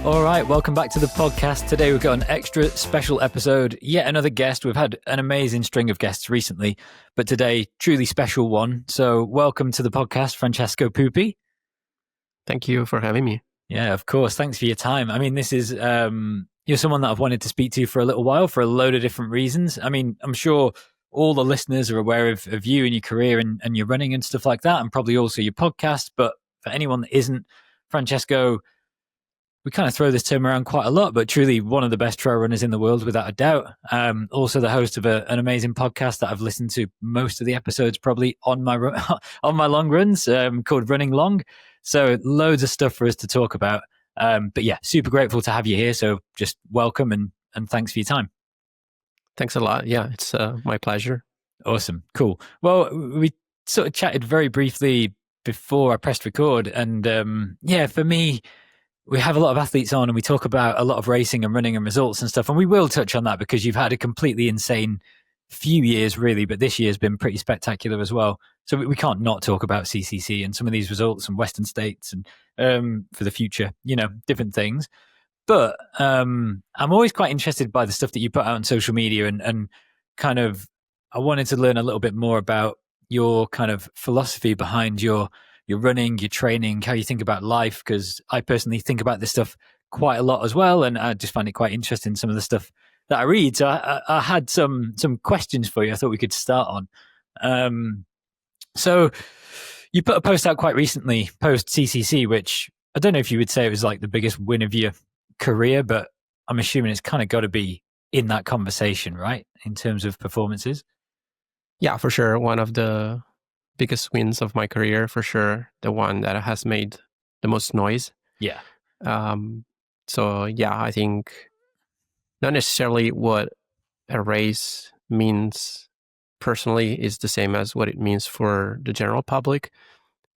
All right, welcome back to the podcast. Today we've got an extra special episode, yet another guest. We've had an amazing string of guests recently, but today, truly special one. So welcome to the podcast, Francesco Puppi. Thank you for having me. Yeah, of course. Thanks for your time. I mean, this is, you're someone that I've wanted to speak to for a little while for a load of different reasons. I mean, I'm sure all the listeners are aware of you and your career and your running and stuff like that, and probably also your podcast. But for anyone that isn't, Francesco, we kind of throw this term around quite a lot, but truly one of the best trail runners in the world, without a doubt. Also the host of an amazing podcast that I've listened to most of the episodes probably on my on my long runs, called Running Long. So loads of stuff for us to talk about. But yeah, super grateful to have you here. So just welcome and thanks for your time. Thanks a lot. Yeah, it's my pleasure. Awesome. Cool. Well, we sort of chatted very briefly before I pressed record. And yeah, for me, we have a lot of athletes on and we talk about a lot of racing and running and results and stuff. And we will touch on that because you've had a completely insane few years, really. But this year's been pretty spectacular as well. So we can't not talk about CCC and some of these results and Western States and for the future, you know, different things. But I'm always quite interested by the stuff that you put out on social media and kind of, I wanted to learn a little bit more about your kind of philosophy behind your running, your training, how you think about life, because I personally think about this stuff quite a lot as well. And I just find it quite interesting, some of the stuff that I read. So I had some questions for you I thought we could start on. So you put a post out quite recently, post CCC, which I don't know if you would say it was like the biggest win of your career, but I'm assuming it's kind of got to be in that conversation, right? In terms of performances. Yeah, for sure. One of the biggest wins of my career, for sure. The one that has made the most noise. Yeah. So yeah, I think not necessarily what a race means personally is the same as what it means for the general public,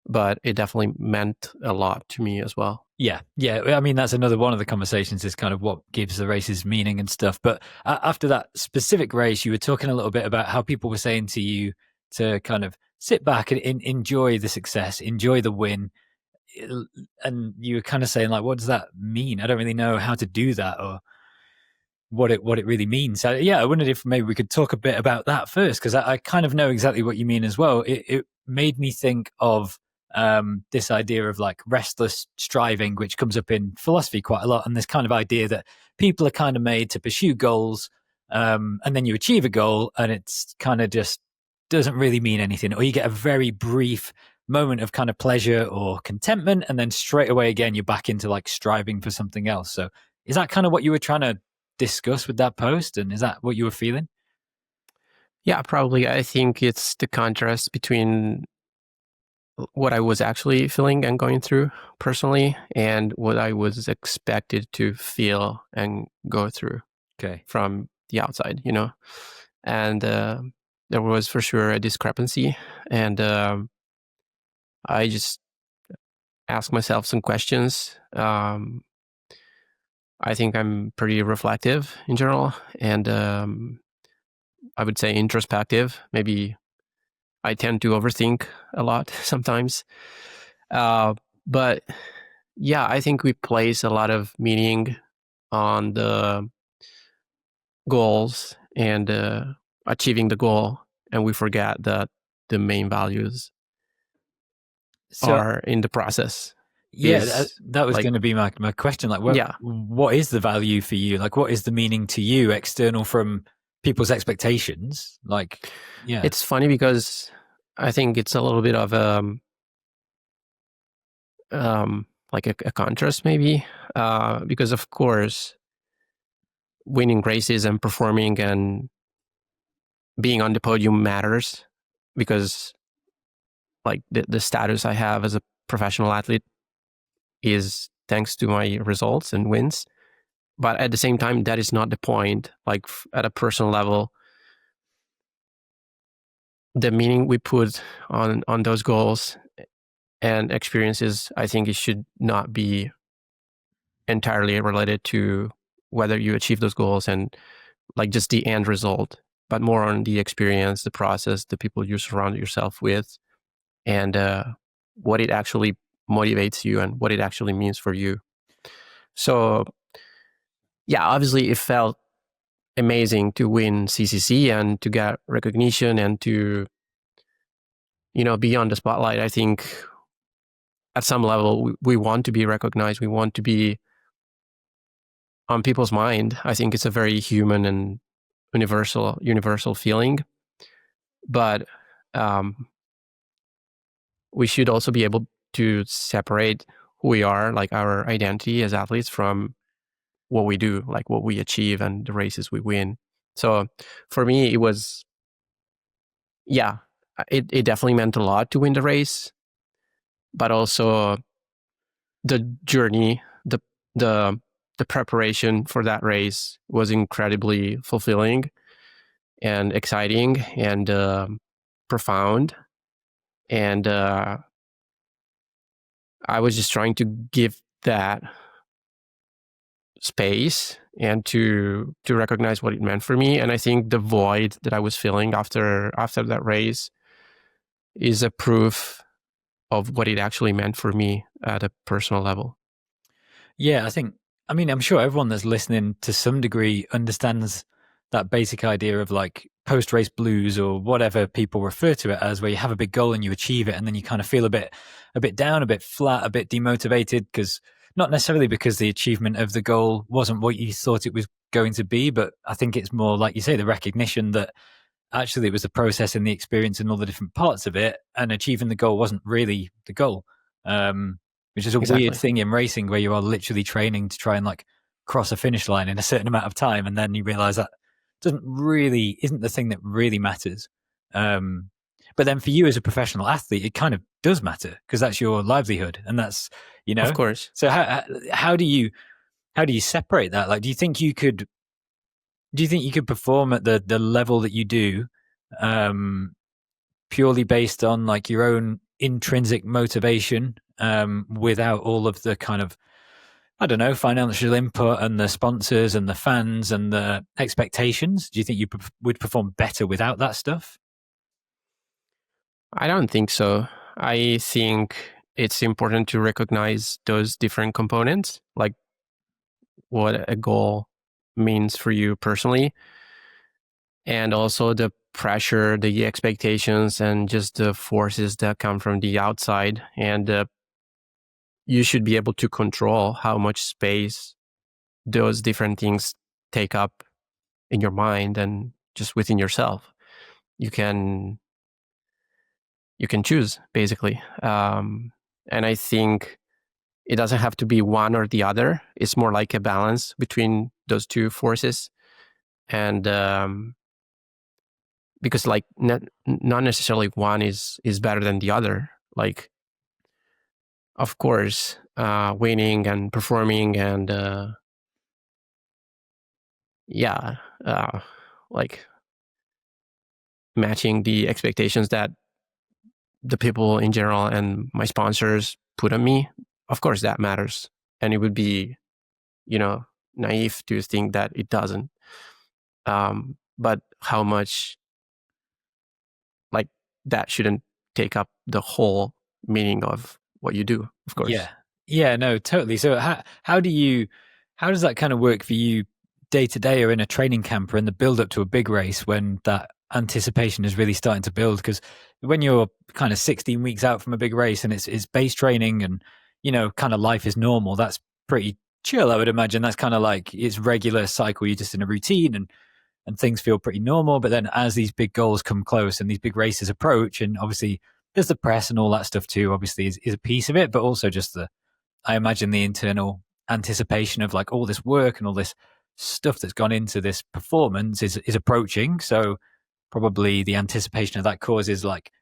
but it definitely meant a lot to me as well. Yeah. I mean, that's another one of the conversations is kind of what gives the races meaning and stuff. But after that specific race, you were talking a little bit about how people were saying to you to kind of sit back and enjoy the success, enjoy the win. And you were kind of saying like, what does that mean? I don't really know how to do that or what it really means. So yeah, I wondered if maybe we could talk a bit about that first, because I kind of know exactly what you mean as well. It made me think of this idea of like restless striving, which comes up in philosophy quite a lot. And this kind of idea that people are kind of made to pursue goals, and then you achieve a goal and it's kind of just doesn't really mean anything, or you get a very brief moment of kind of pleasure or contentment, and then straight away again you're back into like striving for something else. So is that kind of what you were trying to discuss with that post, and is that what you were feeling? Yeah, probably. I think it's the contrast between what I was actually feeling and going through personally and what I was expected to feel and go through from the outside, you know. And there was for sure a discrepancy, and I just asked myself some questions. I think I'm pretty reflective in general, and I would say introspective. Maybe I tend to overthink a lot sometimes. But yeah, I think we place a lot of meaning on the goals and achieving the goal, and we forget that the main values are in the process. Yeah, that was like, going to be my question. Like, what is the value for you? Like, what is the meaning to you external from people's expectations? Like, yeah. It's funny because I think it's a little bit of like a contrast maybe, because of course winning races and performing and being on the podium matters, because like the status I have as a professional athlete is thanks to my results and wins. But at the same time, that is not the point. Like at a personal level, the meaning we put on those goals and experiences, I think it should not be entirely related to whether you achieve those goals and like just the end result, but more on the experience, the process, the people you surround yourself with, and what it actually motivates you and what it actually means for you. So yeah, obviously it felt amazing to win CCC and to get recognition and to, be on the spotlight. I think at some level we want to be recognized. We want to be on people's mind. I think it's a very human and universal feeling. But we should also be able to separate who we are, like our identity as athletes, from what we do, like what we achieve and the races we win. So for me, it was, yeah, it definitely meant a lot to win the race, but also the journey, the the preparation for that race was incredibly fulfilling and exciting and profound. And I was just trying to give that space and to recognize what it meant for me. And I think the void that I was feeling after that race is a proof of what it actually meant for me at a personal level. Yeah, I mean, I'm sure everyone that's listening to some degree understands that basic idea of like post race blues or whatever people refer to it as, where you have a big goal and you achieve it, and then you kind of feel a bit down, a bit flat, a bit demotivated, because not necessarily because the achievement of the goal wasn't what you thought it was going to be, but I think it's more like you say, the recognition that actually it was the process and the experience and all the different parts of it, and achieving the goal wasn't really the goal. Which is a weird Exactly. thing in racing, where you are literally training to try and like cross a finish line in a certain amount of time, and then you realize that isn't the thing that really matters. Um, but then for you as a professional athlete, it kind of does matter, because that's your livelihood, and that's, you Of know. course. So how do you separate that? Like, do you think you could perform at the level that you do, um, purely based on like your own intrinsic motivation, without all of the kind of, I don't know, financial input and the sponsors and the fans and the expectations? Do you think you would perform better without that stuff? I don't think so. I think it's important to recognize those different components, like what a goal means for you personally, and also the pressure, the expectations, and just the forces that come from the outside. And you should be able to control how much space those different things take up in your mind and just within yourself. You can choose basically, and I think it doesn't have to be one or the other. It's more like a balance between those two forces, and because like not necessarily one is better than the other. Like, of course, winning and performing and yeah, like matching the expectations that the people in general and my sponsors put on me. Of course, that matters, and it would be, you know, naive to think that it doesn't. But how much, like, that shouldn't take up the whole meaning of what you do, of Yeah. course. Yeah, no, totally. So how does that kind of work for you day to day, or in a training camp, or in the build up to a big race, when that anticipation is really starting to build? Because when you're kind of 16 weeks out from a big race and it's base training, and kind of life is normal, that's pretty chill, I would imagine. That's kind of like it's regular cycle. You're just in a routine, and things feel pretty normal. But then as these big goals come close and these big races approach, and obviously there's the press and all that stuff too, obviously is a piece of it, but also just I imagine the internal anticipation of like all this work and all this stuff that's gone into this performance is approaching. So probably the anticipation of that causes, like,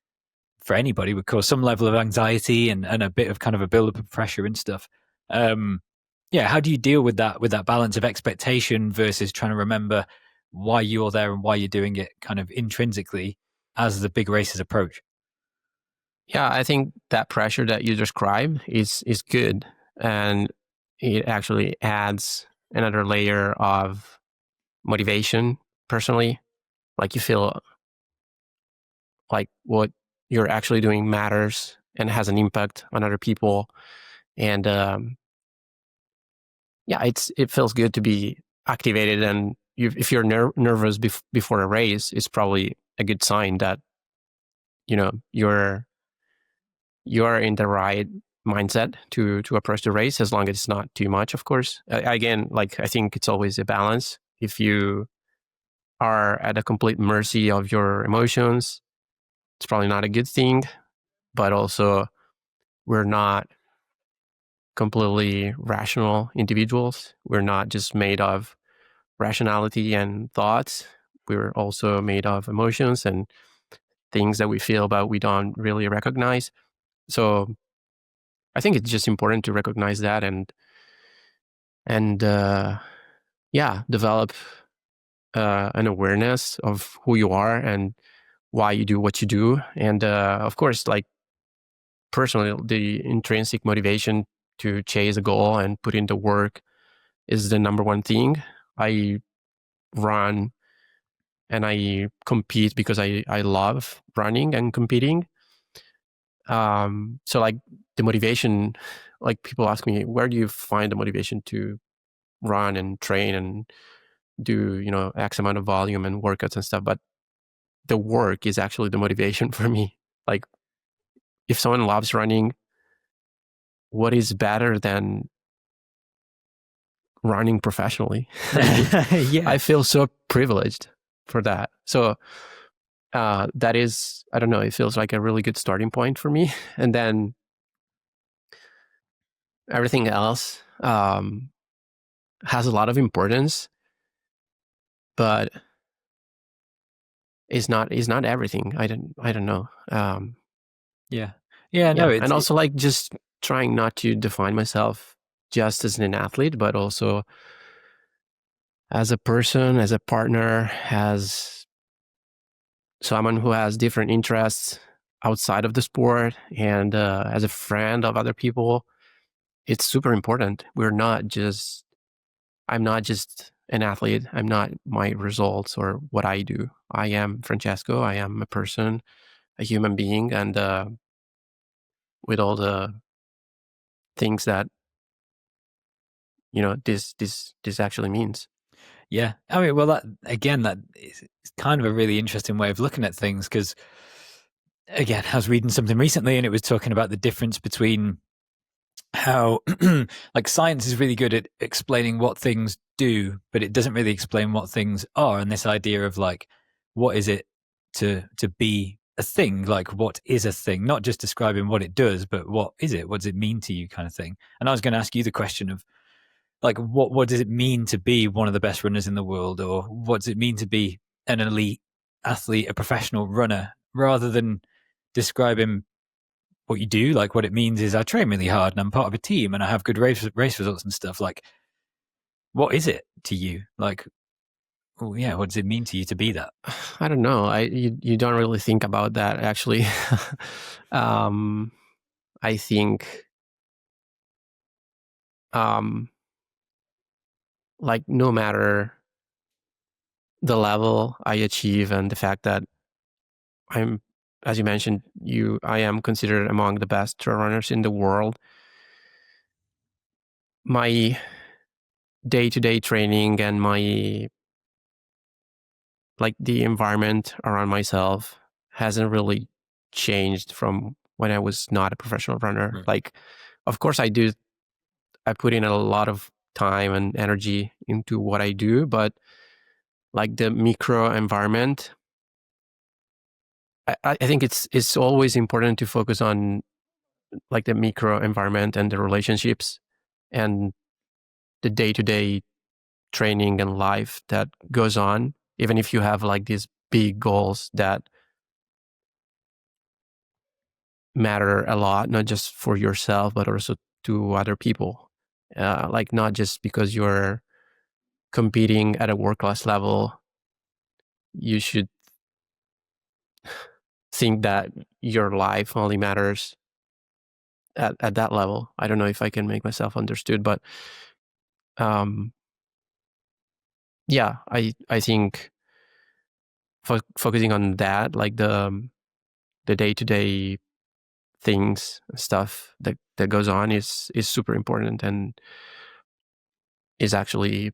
for anybody, would cause some level of anxiety and a bit of kind of a build up of pressure and stuff. Um, yeah, how do you deal with that balance of expectation versus trying to remember why you're there and why you're doing it kind of intrinsically as the big races approach? Yeah, I think that pressure that you described is good, and it actually adds another layer of motivation. Personally, like, you feel like what you're actually doing matters and has an impact on other people, and it feels good to be activated, and if you're nervous before a race, it's probably a good sign that you're in the right mindset to approach the race, as long as it's not too much, of course. Again, like, I think it's always a balance. If you are at a complete mercy of your emotions, it's probably not a good thing. But also, we're not completely rational individuals. We're not just made of rationality and thoughts. We're also made of emotions and things that we feel, but we don't really recognize. So I think it's just important to recognize that and develop an awareness of who you are and why you do what you do. And of course, like, personally, the intrinsic motivation to chase a goal and put in the work is the number one thing. I run and I compete because I love running and competing. So, like, the motivation, like, people ask me, where do you find the motivation to run and train and do, X amount of volume and workouts and stuff? But the work is actually the motivation for me. Like, if someone loves running, what is better than running professionally? Yeah. I feel so privileged for that. So that is, I don't know, it feels like a really good starting point for me. And then everything else has a lot of importance, but is not everything. I don't know. Yeah. Yeah. No, And also, like, just trying not to define myself just as an athlete, but also as a person, as a partner, as someone who has different interests outside of the sport, and as a friend of other people. It's super important. I'm not just an athlete. I'm not my results or what I do. I am Francesco. I am a person, a human being, and with all the things that this actually means. Yeah. I mean, well, that is kind of a really interesting way of looking at things, because, again, I was reading something recently and it was talking about the difference between how like science is really good at explaining what things do, but it doesn't really explain what things are. And this idea of, like, what is it to be a thing? Like, what is a thing? Not just describing what it does, but what is it? What does it mean to you, kind of thing. And I was going to ask you the question of, like, what does it mean to be one of the best runners in the world, or what does it mean to be an elite athlete, a professional runner, rather than describing what you do. Like, what it means is I train really hard and I'm part of a team and I have good race results and stuff. Like, what is it to you? Like, oh yeah, what does it mean to you to be that? I don't know. You don't really think about that, actually. I think like, no matter the level I achieve and the fact that I'm, as you mentioned, I am considered among the best trail runners in the world. My day-to-day training and my, like, the environment around myself hasn't really changed from when I was not a professional runner. Right. Like, of course I put in a lot of time and energy into what I do, but, like, the micro environment, I think it's always important to focus on, like, the micro environment and the relationships and the day-to-day training and life that goes on, even if you have, like, these big goals that matter a lot, not just for yourself, but also to other people. Like, not just because you're competing at a world class level, you should think that your life only matters at that level. I don't know if I can make myself understood, but um, yeah, I think focusing on that, like, the day to day things, stuff that goes on is super important. And is actually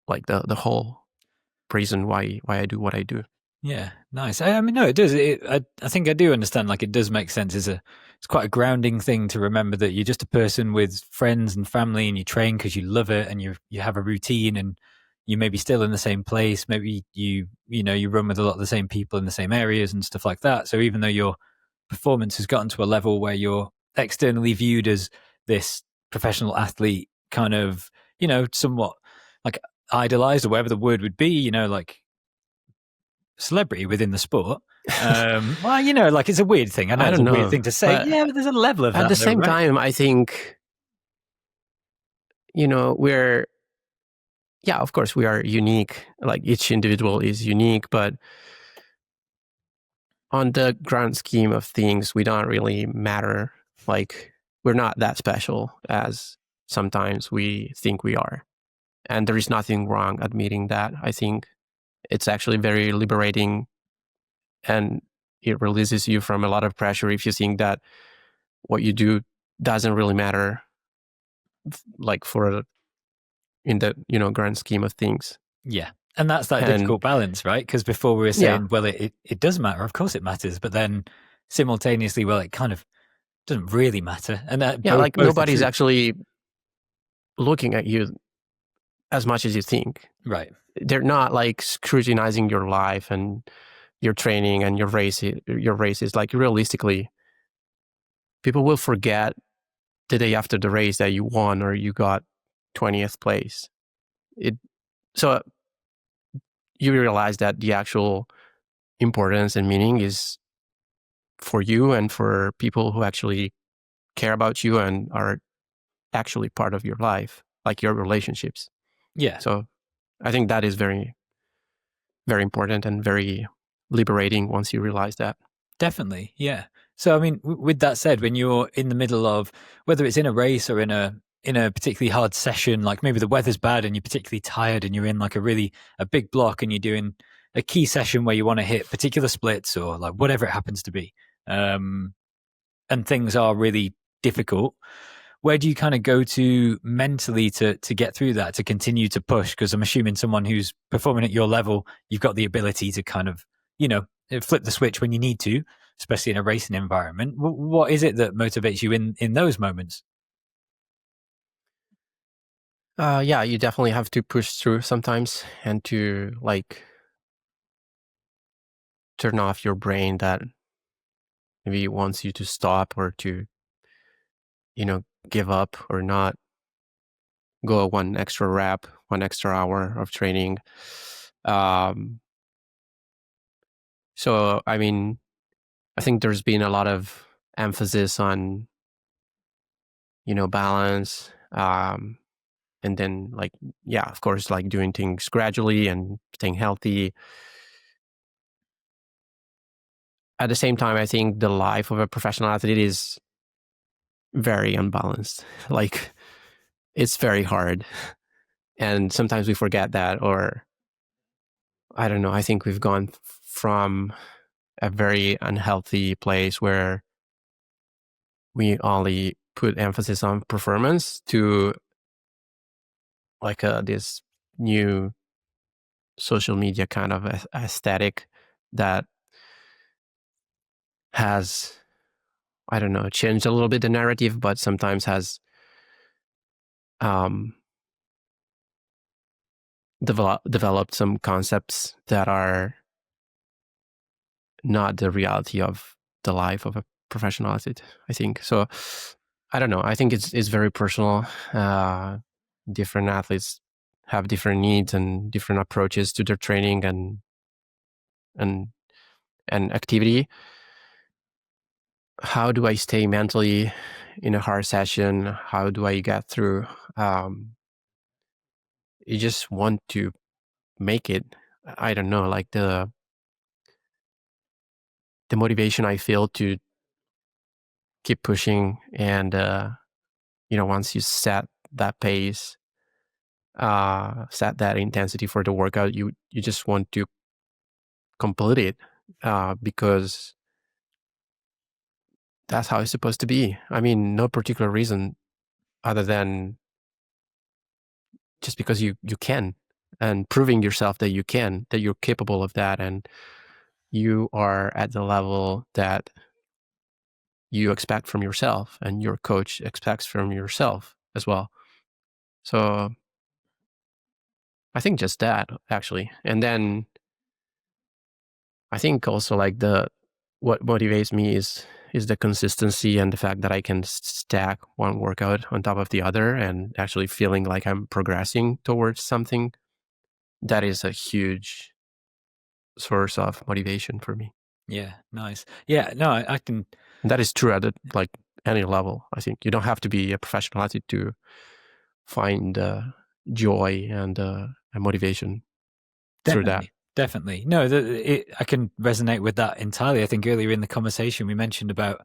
like the whole reason why I do what I do. Yeah, nice. I mean, no, it does. I think I do understand. Like, it does make sense. It's quite a grounding thing to remember that you're just a person with friends and family, and you train because you love it, and you have a routine, and you may be still in the same place. Maybe you run with a lot of the same people in the same areas and stuff like that. So even though your performance has gotten to a level where you're externally viewed as this professional athlete, kind of, somewhat like idolized or whatever the word would be, like celebrity within the sport. Well, like, it's a weird thing. I know I it's don't a weird know, thing to say. but Yeah, but there's a level of at that, the though, same right? time, I think, we're, yeah, of course we are unique. Like each individual is unique, but on the grand scheme of things, we don't really matter. Like we're not that special as sometimes we think we are. And there is nothing wrong admitting that. I think it's actually very liberating, and it releases you from a lot of pressure if you think that what you do doesn't really matter, like for in the grand scheme of things. Yeah. And that's that And difficult balance, right? Because before we were yeah, saying, well, it does matter. Of course it matters. But then simultaneously, well, it kind of doesn't really matter. And that yeah, both, like both are nobody's true. actually looking at you as much as you think. Right. They're not like scrutinizing your life and your training and your races. Like realistically, people will forget the day after the race that you won or you got 20th place. It So you realize that the actual importance and meaning is for you and for people who actually care about you and are actually part of your life, like your relationships. Yeah. So I think that is very, very important and very liberating once you realize that. Definitely, yeah. So, I mean, with that said, when you're in the middle of, whether it's in a race or in a particularly hard session, like maybe the weather's bad and you're particularly tired and you're in like a big block and you're doing a key session where you want to hit particular splits or like whatever it happens to be, and things are really difficult. Where do you kind of go to mentally to get through that, to continue to push? Because I'm assuming someone who's performing at your level, you've got the ability to kind of, flip the switch when you need to, especially in a racing environment. What is it that motivates you in those moments? Yeah, you definitely have to push through sometimes and to like turn off your brain that maybe wants you to stop or to, give up or not go one extra rep, 1 extra hour of training. Um, so, I mean, I think there's been a lot of emphasis on, balance. And then, like, yeah, of course, like doing things gradually and staying healthy. At the same time, I think the life of a professional athlete is very unbalanced. Like, it's very hard. And sometimes we forget that, or I don't know, I think we've gone from a very unhealthy place where we only put emphasis on performance to like this new social media kind of aesthetic that has, I don't know, changed a little bit the narrative, but sometimes has um, developed some concepts that are not the reality of the life of a professional athlete, I think. So I don't know. I think it's very personal. Different athletes have different needs and different approaches to their training and and activity. How do I stay mentally in a hard session? How do I get through? Um, you just want to make it. I don't know, like the motivation I feel to keep pushing, and once you set that pace, set that intensity for the workout, you just want to complete it, because that's how it's supposed to be. I mean, no particular reason other than just because you can, and proving yourself that you can, that you're capable of that, and you are at the level that you expect from yourself and your coach expects from yourself as well. So I think just that, actually. And then I think also like what motivates me is the consistency and the fact that I can stack one workout on top of the other and actually feeling like I'm progressing towards something. That is a huge source of motivation for me. Yeah, nice. Yeah, no, I can. And that is true at like any level. I think you don't have to be a professional athlete to find joy and motivation through that. Definitely. No, I can resonate with that entirely. I think earlier in the conversation we mentioned about,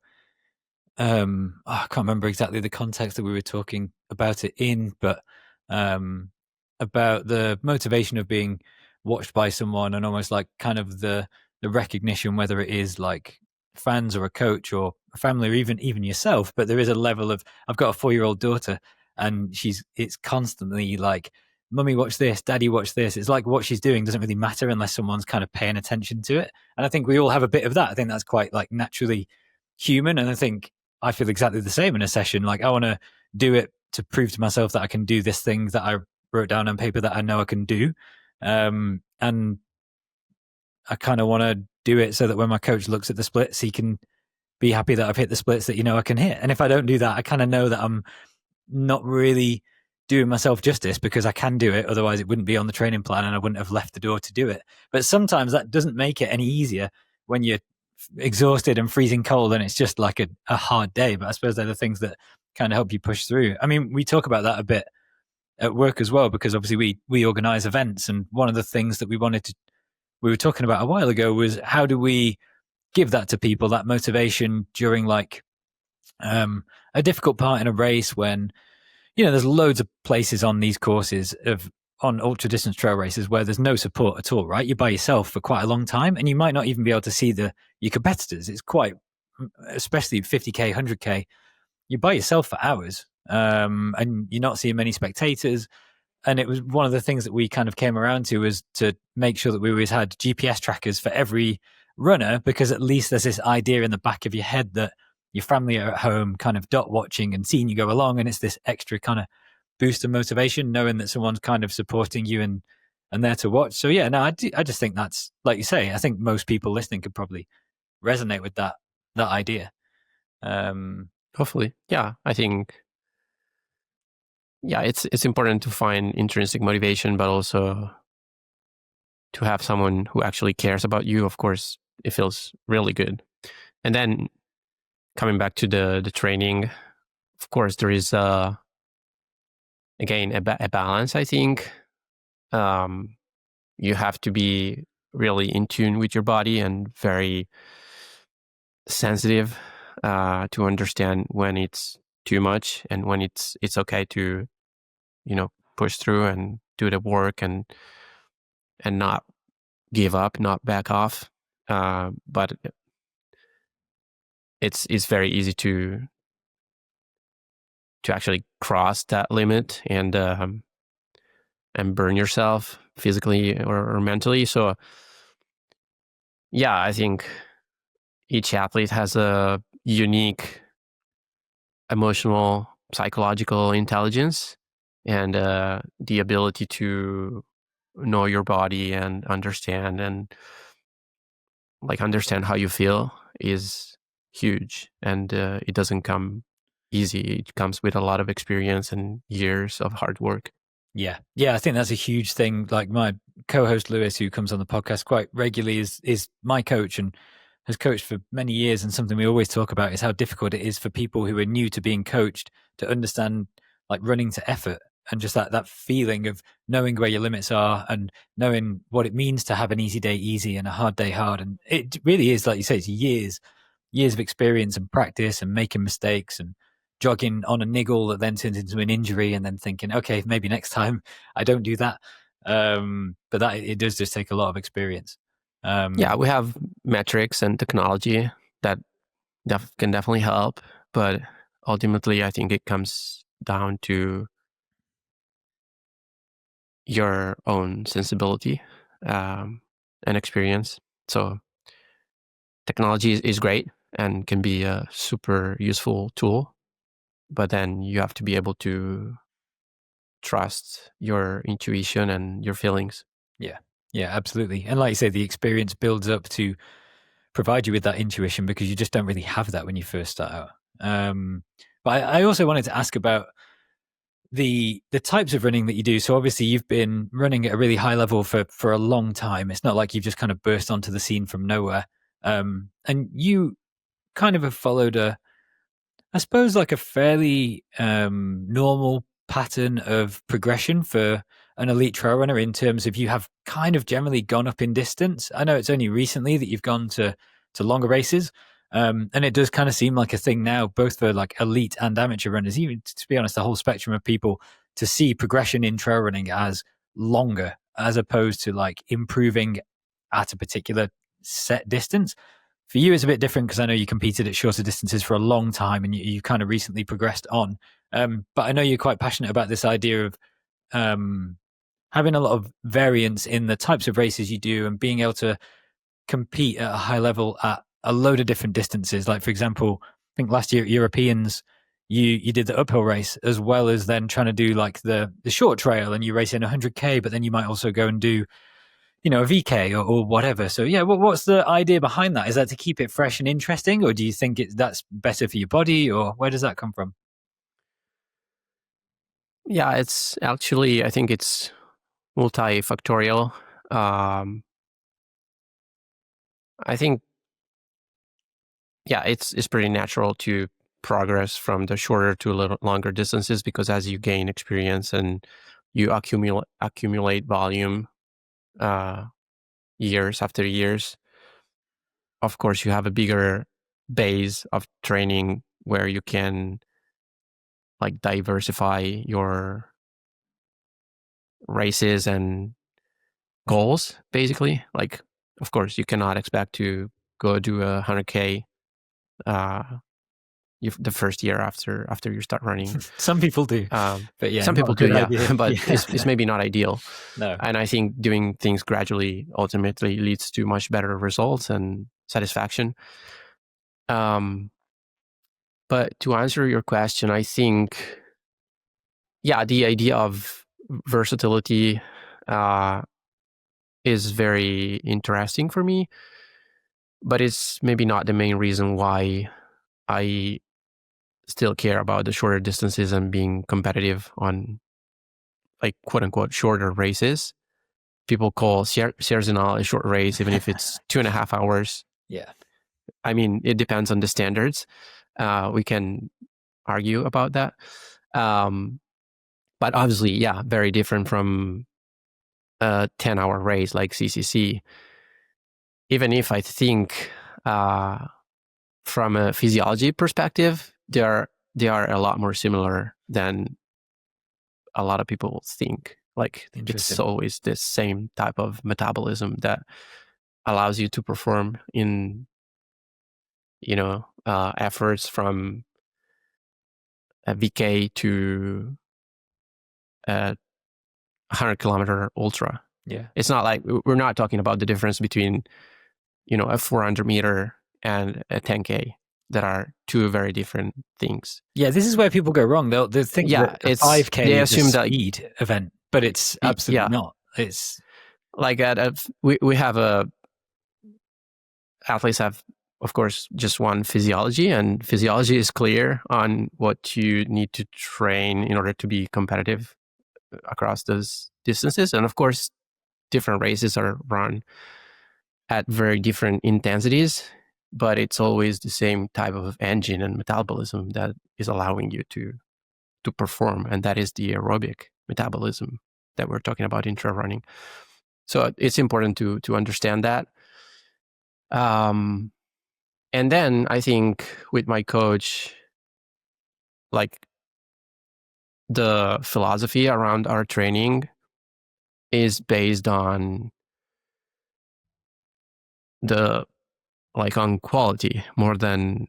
I can't remember exactly the context that we were talking about it in, but about the motivation of being watched by someone and almost like kind of the recognition, whether it is like fans or a coach or a family or even yourself. But there is a level of, I've got a 4-year-old daughter and it's constantly like, mummy, watch this, daddy, watch this. It's like what she's doing doesn't really matter unless someone's kind of paying attention to it. And I think we all have a bit of that. I think that's quite like naturally human. And I think I feel exactly the same in a session. Like I want to do it to prove to myself that I can do this thing that I wrote down on paper that I know I can do. And I kind of want to do it so that when my coach looks at the splits, he can be happy that I've hit the splits that I can hit. And if I don't do that, I kind of know that I'm not really doing myself justice because I can do it. Otherwise, it wouldn't be on the training plan and I wouldn't have left the door to do it. But sometimes that doesn't make it any easier when you're exhausted and freezing cold and it's just like a hard day. But I suppose they're the things that kind of help you push through. I mean, we talk about that a bit at work as well, because obviously we organize events. And one of the things that we were talking about a while ago was how do we give that to people, that motivation during like a difficult part in a race when, there's loads of places on these courses on ultra distance trail races where there's no support at all, right? You're by yourself for quite a long time and you might not even be able to see your competitors. It's quite, especially 50K, 100K, you're by yourself for hours and you're not seeing many spectators. And it was one of the things that we kind of came around to was to make sure that we always had GPS trackers for every runner, because at least there's this idea in the back of your head that your family are at home kind of dot watching and seeing you go along. And it's this extra kind of boost of motivation, knowing that someone's kind of supporting you and there to watch. So yeah, no, I just think that's, like you say, I think most people listening could probably resonate with that idea. Hopefully. Yeah, I think, yeah, it's important to find intrinsic motivation, but also to have someone who actually cares about you. Of course, it feels really good. And then coming back to the training, of course, there is again a balance. I think you have to be really in tune with your body and very sensitive to understand when it's too much and when it's okay to push through and do the work and not give up, not back off. But it's very easy to actually cross that limit and burn yourself physically or mentally. So yeah, I think each athlete has a unique emotional, psychological intelligence and the ability to know your body and understand how you feel is huge. And it doesn't come easy. It comes with a lot of experience and years of hard work. Yeah. I think that's a huge thing. Like my co-host Lewis, who comes on the podcast quite regularly, is my coach and has coached for many years. And something we always talk about is how difficult it is for people who are new to being coached to understand like running to effort and just that feeling of knowing where your limits are and knowing what it means to have an easy day easy and a hard day hard. And it really is, like you say, it's years of experience and practice and making mistakes and jogging on a niggle that then turns into an injury and then thinking, okay, maybe next time I don't do that. But that it does just take a lot of experience. Yeah, we have metrics and technology that can definitely help, but ultimately I think it comes down to your own sensibility and experience. So technology is great and can be a super useful tool, but then you have to be able to trust your intuition and your feelings. Yeah. Yeah, absolutely. And like you say, the experience builds up to provide you with that intuition, because you just don't really have that when you first start out. But I also wanted to ask about the types of running that you do. So obviously you've been running at a really high level for a long time. It's not like you've just kind of burst onto the scene from nowhere. And you kind of have followed I suppose, like a fairly normal pattern of progression for an elite trail runner, in terms of you have kind of generally gone up in distance. I know it's only recently that you've gone to longer races, and it does kind of seem like a thing now, both for like elite and amateur runners, even to be honest, the whole spectrum of people, to see progression in trail running as longer, as opposed to like improving at a particular set distance. For you, it's a bit different, because I know you competed at shorter distances for a long time, and you kind of recently progressed on. But I know you're quite passionate about this idea of um, having a lot of variance in the types of races you do, and being able to compete at a high level at a load of different distances. Like, for example, I think last year at Europeans, you did the uphill race, as well as then trying to do like the short trail, and you race in 100K, but then you might also go and do a VK or whatever. So yeah, what's the idea behind that? Is that to keep it fresh and interesting, or do you think that's better for your body, or where does that come from? Yeah, it's actually, I think it's multifactorial. I think, yeah, it's pretty natural to progress from the shorter to a little longer distances, because as you gain experience and you accumulate volume years after years, of course you have a bigger base of training where you can like diversify your races and goals, basically. Like, of course, you cannot expect to go do 100K the first year after you start running. Some people do, but yeah, Some not people a do, good yeah, idea. but Yeah. it's maybe not ideal. No. And I think doing things gradually ultimately leads to much better results and satisfaction. But to answer your question, I think, yeah, the idea of versatility is very interesting for me, but it's maybe not the main reason why I still care about the shorter distances and being competitive on, like, quote unquote shorter races. People call Sierre-Zinal a short race, even if it's 2.5 hours. Yeah. I mean, it depends on the standards. We can argue about that. But obviously, yeah, very different from a 10-hour race like CCC. Even if I think from a physiology perspective, they are a lot more similar than a lot of people think. Like, it's always the same type of metabolism that allows you to perform in, efforts from a VK to a 100-kilometer ultra. Yeah. It's not like we're not talking about the difference between, a 400-meter and a 10K. That are two very different things. Yeah, this is where people go wrong. They'll think that a 5K they is a assume that speed event, but it's absolutely not. It's like we athletes have, of course, just one physiology, and physiology is clear on what you need to train in order to be competitive across those distances. And of course, different races are run at very different intensities, but it's always the same type of engine and metabolism that is allowing you to perform, and that is the aerobic metabolism that we're talking about in trail running. So it's important to understand that. And then I think with my coach, like, the philosophy around our training is based on on quality more than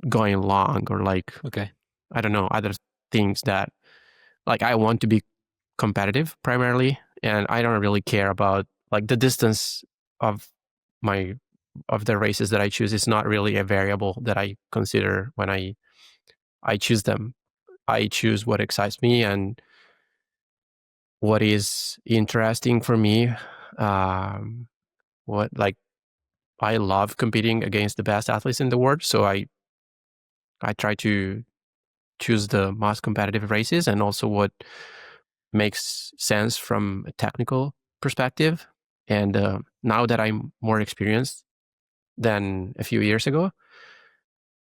going long or okay. I don't know, other things that, like, I want to be competitive primarily, and I don't really care about like the distance of my of the races that I choose is not really a variable that I consider when I choose them. I choose what excites me and what is interesting for me. What like I love competing against the best athletes in the world, so I try to choose the most competitive races and also what makes sense from a technical perspective. And now that I'm more experienced than a few years ago,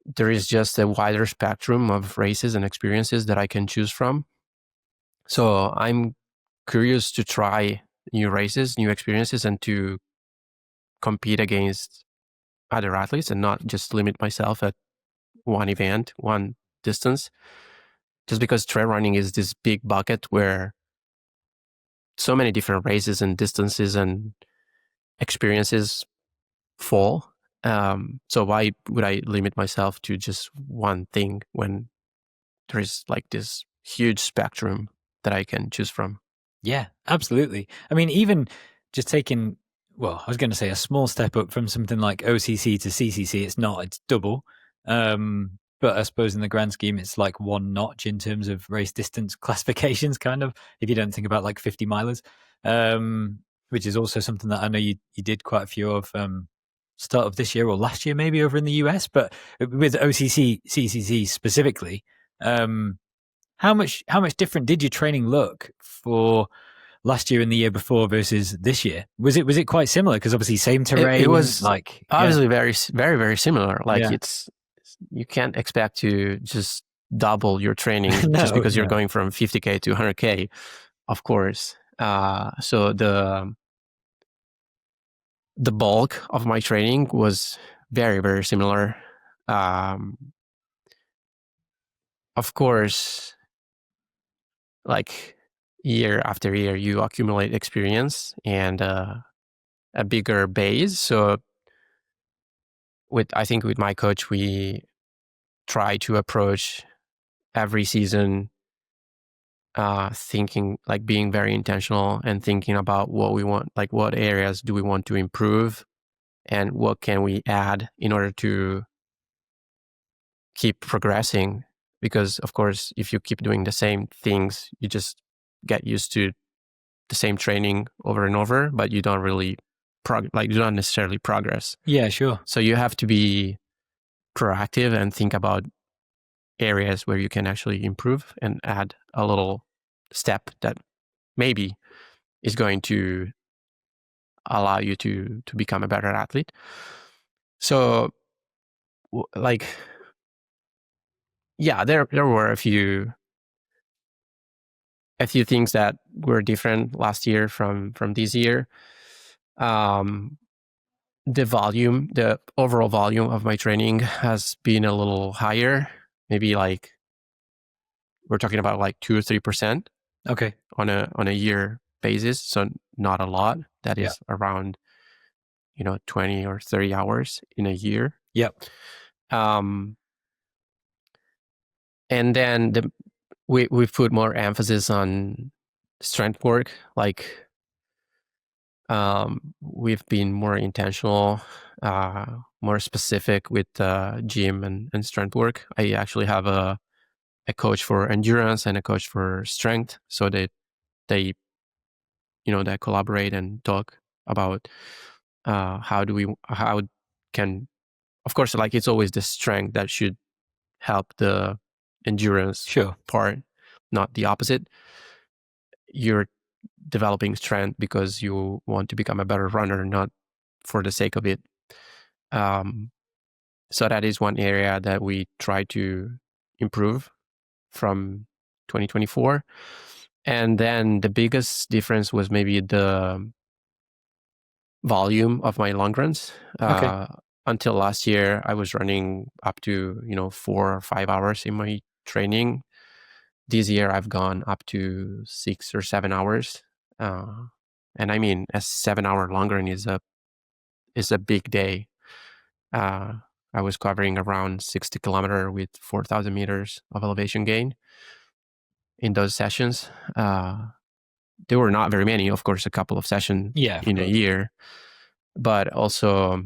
there is just a wider spectrum of races and experiences that I can choose from. So I'm curious to try new races, new experiences, and to compete against other athletes and not just limit myself at one event, one distance. Just because trail running is this big bucket where so many different races and distances and experiences fall. So why would I limit myself to just one thing when there is like this huge spectrum that I can choose from? Yeah, absolutely. I mean, even just taking, well, I was going to say a small step up from something like OCC to CCC, it's not, it's double. But I suppose in the grand scheme, it's like one notch in terms of race distance classifications, kind of, if you don't think about like 50 milers, which is also something that I know you did quite a few of start of this year or last year, maybe over in the US. But with OCC, CCC specifically, how much different did your training look for last year and the year before versus this year? Was it quite similar? Because obviously same terrain, It was like obviously very, very, very similar. Like yeah. you can't expect to just double your training just No, because you're no. going from 50K to 100K, of course. So the bulk of my training was very, very similar. Of course, like year after year, you accumulate experience and a bigger base. So I think with my coach, we try to approach every season thinking like being very intentional and thinking about what we want, like what areas do we want to improve and what can we add in order to keep progressing. Because of course, if you keep doing the same things, you just get used to the same training over and over, but you don't really you don't necessarily progress. Yeah, sure. So you have to be proactive and think about areas where you can actually improve and add a little step that maybe is going to allow you to become a better athlete. So like yeah, there were a few things that were different last year from this year. The overall volume of my training has been a little higher, maybe like we're talking about like 2 or 3%. Okay. On a year basis, so not a lot. That is around 20 or 30 hours in a year. Yep. And then we've put more emphasis on strength work. Like we've been more intentional, more specific with gym and strength work. I actually have a coach for endurance and a coach for strength, so they they collaborate and talk about how can, of course, like it's always the strength that should help the endurance Sure. part, not the opposite. You're developing strength because you want to become a better runner, not for the sake of it. So that is one area that we try to improve from 2024. And then the biggest difference was maybe the volume of my long runs. Okay. Until last year, I was running up to 4 or 5 hours in my training. This year, I've gone up to 6 or 7 hours, and I mean, a 7-hour long run is a big day. I was covering around 60 kilometers with 4,000 meters of elevation gain in those sessions. there were not very many, of course, a couple of sessions in a year, but also,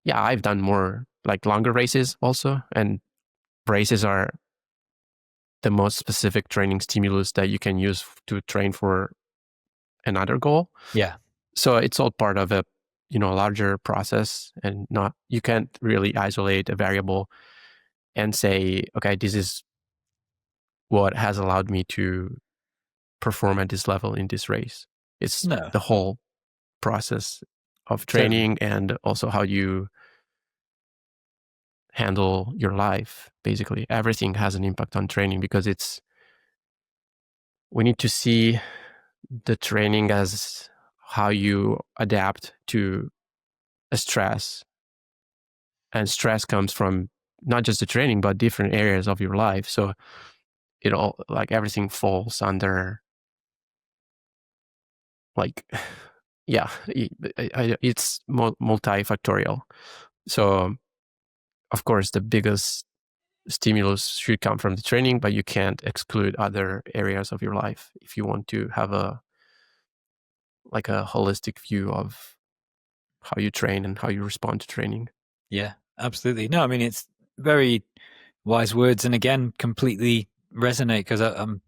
yeah, I've done more like longer races also, and races are the most specific training stimulus that you can use to train for another goal. Yeah. So it's all part of a, larger process, and you can't really isolate a variable and say, okay, this is what has allowed me to perform at this level in this race. It's the whole process of training, and also how you handle your life. Basically, everything has an impact on training, because we need to see the training as how you adapt to a stress. And stress comes from not just the training, but different areas of your life. So it all, like, everything falls under, like, yeah, it's multifactorial. So of course, the biggest stimulus should come from the training, but you can't exclude other areas of your life if you want to have a holistic view of how you train and how you respond to training. Yeah, absolutely. No, I mean, it's very wise words, and again, completely resonate, because I'm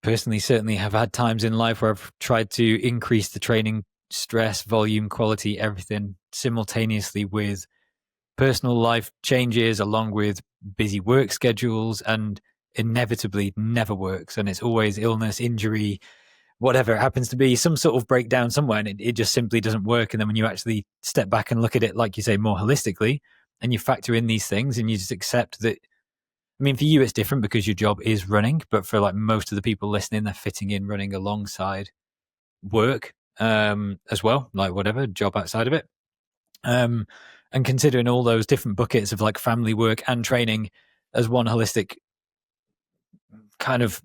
personally certainly have had times in life where I've tried to increase the training stress, volume, quality, everything simultaneously with personal life changes, along with busy work schedules, and inevitably never works. And it's always illness, injury, whatever it happens to be, some sort of breakdown somewhere, and it just simply doesn't work. And then when you actually step back and look at it, like you say, more holistically, and you factor in these things, and you just accept that, I mean, for you, it's different because your job is running, but for like most of the people listening, they're fitting in running alongside work as well, like whatever job outside of it. And considering all those different buckets of like family, work, and training as one holistic kind of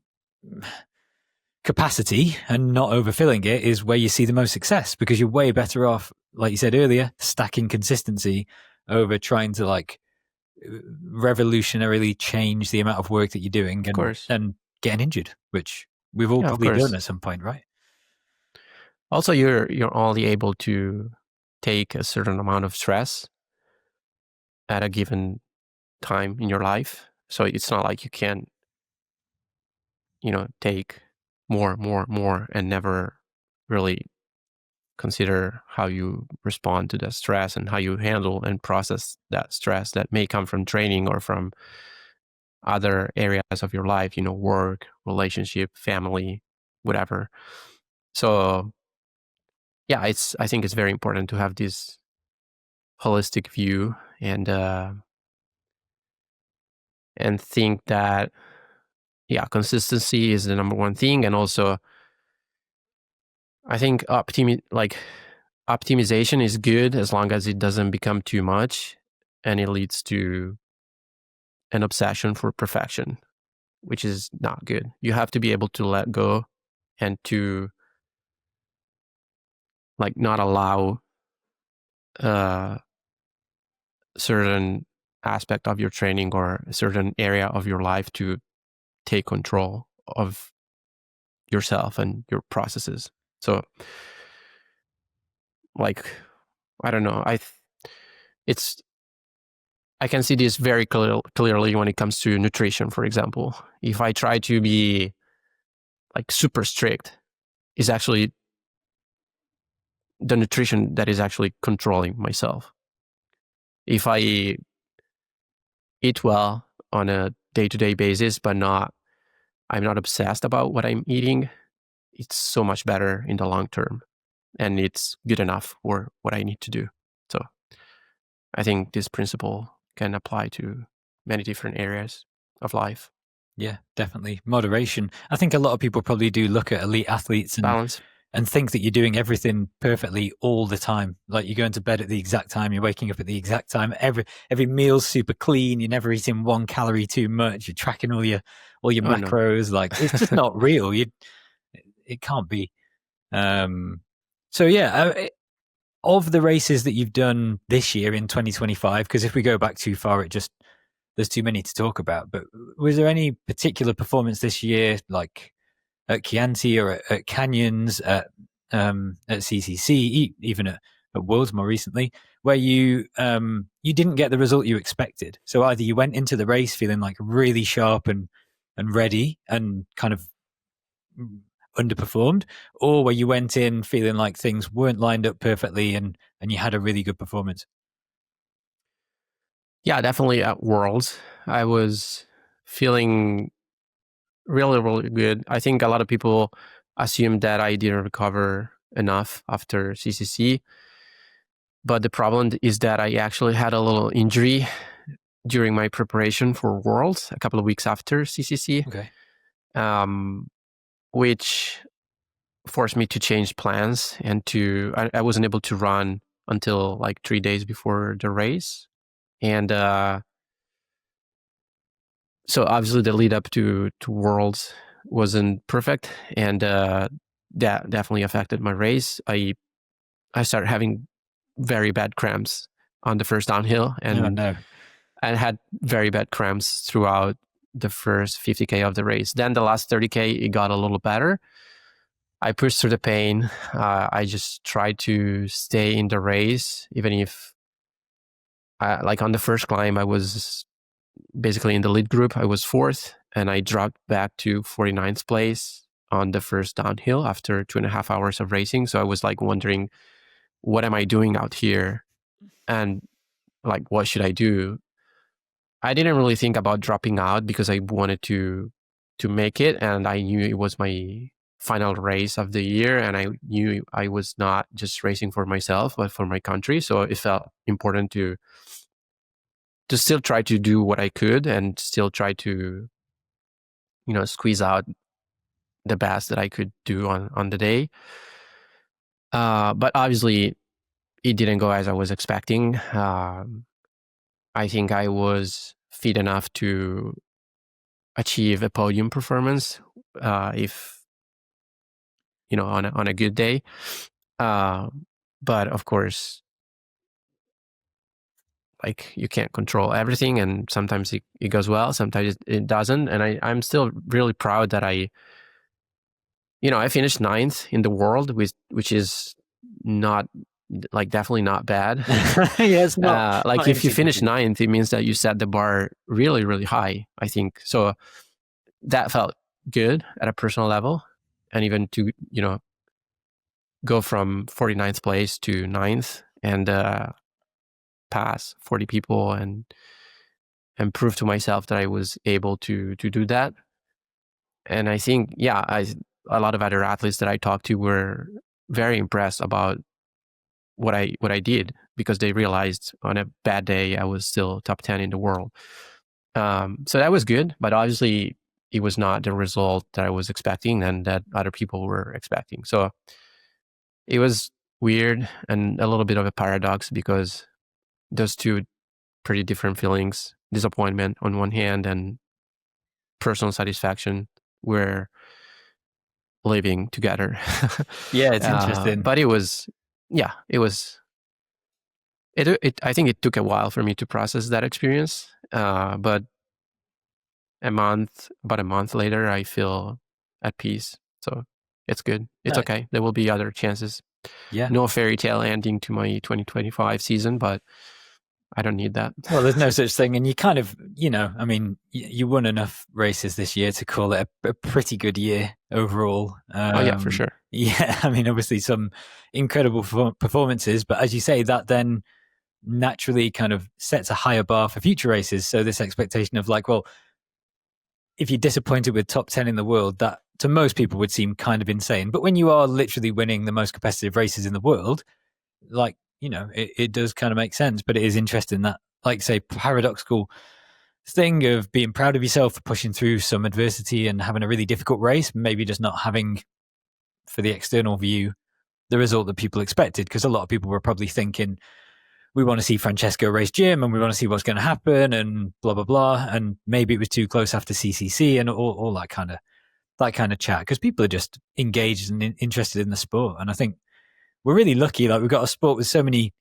capacity, and not overfilling it, is where you see the most success, because you're way better off, like you said earlier, stacking consistency over trying to like revolutionarily change the amount of work that you're doing, and getting injured, which we've all probably done at some point, right? Also, you're only able to take a certain amount of stress at a given time in your life. So it's not like you can, take more and never really consider how you respond to that stress and how you handle and process that stress that may come from training or from other areas of your life, work, relationship, family, whatever. So yeah, I think it's very important to have this holistic view, and think that, yeah, consistency is the number one thing. And also, I think optimization is good as long as it doesn't become too much and it leads to an obsession for perfection, which is not good. You have to be able to let go and to not allow a certain aspect of your training or a certain area of your life to take control of yourself and your processes. So, I don't know. I can see this very clearly when it comes to nutrition, for example. If I try to be super strict, is actually the nutrition that is actually controlling myself. If I eat well on a day-to-day basis, but I'm not obsessed about what I'm eating, it's so much better in the long term, and it's good enough for what I need to do. So I think this principle can apply to many different areas of life. Yeah, definitely. Moderation. I think a lot of people probably do look at elite athletes and think that you're doing everything perfectly all the time. Like, you're going to bed at the exact time, you're waking up at the exact time. Every meal's super clean. You're never eating 1 calorie too much. You're tracking all your macros. No. Like, it's just not real. It can't be. So yeah, of the races that you've done this year in 2025, because if we go back too far, there's too many to talk about. But was there any particular performance this year, like at Chianti or at Canyons, at CCC, even at Worlds more recently, where you didn't get the result you expected. So either you went into the race feeling like really sharp and ready and kind of underperformed, or where you went in feeling like things weren't lined up perfectly and you had a really good performance. Yeah, definitely at Worlds, I was feeling really, really good. I think a lot of people assumed that I didn't recover enough after CCC. But the problem is that I actually had a little injury during my preparation for Worlds a couple of weeks after CCC, Okay. Which forced me to change plans and I wasn't able to run until like 3 days before the race. And so obviously the lead up to Worlds wasn't perfect, and that definitely affected my race. I started having very bad cramps on the first downhill, and no. I had very bad cramps throughout the first 50K of the race. Then the last 30K, it got a little better. I pushed through the pain. I just tried to stay in the race, even if, like on the first climb, I was basically in the lead group. I was fourth, and I dropped back to 49th place on the first downhill after 2.5 hours of racing. So I was like wondering, what am I doing out here? And like, what should I do? I didn't really think about dropping out because I wanted to make it, and I knew it was my final race of the year, and I knew I was not just racing for myself but for my country. So it felt important to still try to do what I could and still try to, you know, squeeze out the best that I could do on the day. But obviously, it didn't go as I was expecting. I think I was fit enough to achieve a podium performance if, you know, on a good day. But of course, like, you can't control everything, and sometimes it goes well, sometimes it doesn't. And I'm still really proud that I finished 9th in the world, which is not, like, definitely not bad. Yeah, it's not. Like, Not if you finish insignificant. 9th, it means that you set the bar really, really high, I think. So that felt good at a personal level. And even to, you know, go from 49th place to 9th and pass 40 people and prove to myself that I was able to do that. And I think, yeah, a lot of other athletes that I talked to were very impressed about what I did, because they realized on a bad day I was still top 10 in the world. So that was good, but obviously it was not the result that I was expecting and that other people were expecting. So it was weird and a little bit of a paradox, because those two pretty different feelings, disappointment on one hand and personal satisfaction, were living together. Yeah, it's interesting. But it was, yeah, it was, I think it took a while for me to process that experience. But about a month later, I feel at peace. So it's good. It's Nice. okay. There will be other chances. Yeah. No fairy tale ending to my 2025 season, but I don't need that. Well, there's no such thing. And you kind of, you know, I mean, you won enough races this year to call it a pretty good year overall. Oh, yeah, for sure. Yeah, I mean, obviously some incredible performances, but as you say, that then naturally kind of sets a higher bar for future races. So this expectation of like, well, if you're disappointed with top 10 in the world, that to most people would seem kind of insane. But when you are literally winning the most competitive races in the world, like, you know, it does kind of make sense. But it is interesting that, like, say, paradoxical thing of being proud of yourself for pushing through some adversity and having a really difficult race, maybe just not having, for the external view, the result that people expected. Because a lot of people were probably thinking, we want to see Francesco race Jim and we want to see what's going to happen and blah, blah, blah. And maybe it was too close after CCC and all that kind of chat, because people are just engaged and interested in the sport. And I think we're really lucky. Like, we've got a sport with so many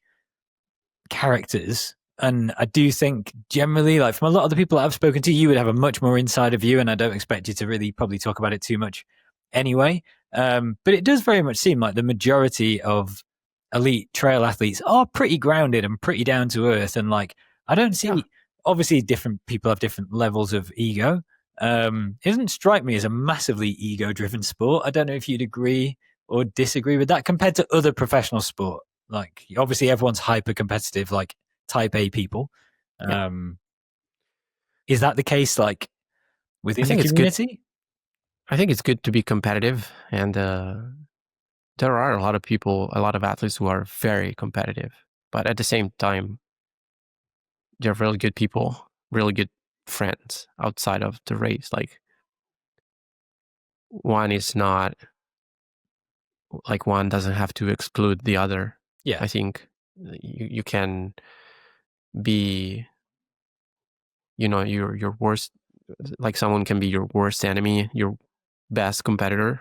characters. And I do think generally, like, from a lot of the people that I've spoken to, you would have a much more insider view. And I don't expect you to really probably talk about it too much anyway. But it does very much seem like the majority of elite trail athletes are pretty grounded and pretty down to earth. And like, I don't Yeah. see, obviously, different people have different levels of ego. It doesn't strike me as a massively ego driven sport. I don't know if you'd agree or disagree with that compared to other professional sport. Like, obviously, everyone's hyper competitive, like type A people. Yeah. Is that the case, like, I within the think it's good. community? I think it's good to be competitive, and there are a lot of people, a lot of athletes who are very competitive, but at the same time, they're really good people, really good friends outside of the race. Like, one is not like one doesn't have to exclude the other. Yeah. I think you can be, your worst, like someone can be your worst enemy, your best competitor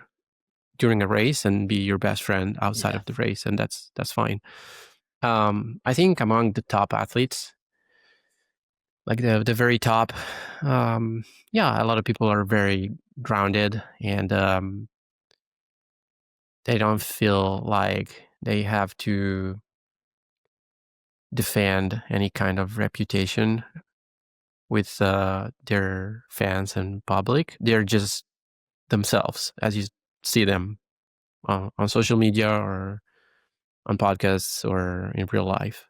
during a race, and be your best friend outside Yeah. of the race, and that's fine. I think among the top athletes, like the very top, yeah, a lot of people are very grounded, and they don't feel like they have to defend any kind of reputation with their fans and public. They're just themselves as you see them on social media or on podcasts or in real life.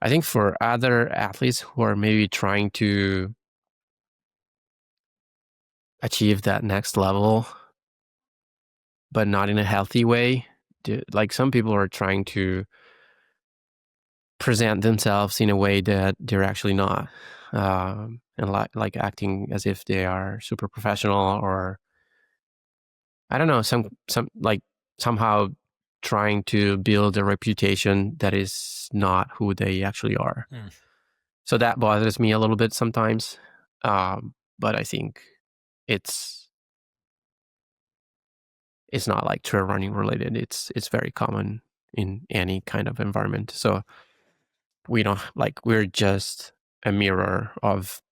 I think for other athletes who are maybe trying to achieve that next level, but not in a healthy way, like some people are trying to present themselves in a way that they're actually not, and like acting as if they are super professional, or I don't know, some like somehow trying to build a reputation that is not who they actually are. Mm. So that bothers me a little bit sometimes. But I think it's not like trail running related. It's very common in any kind of environment. So we don't we're just a mirror of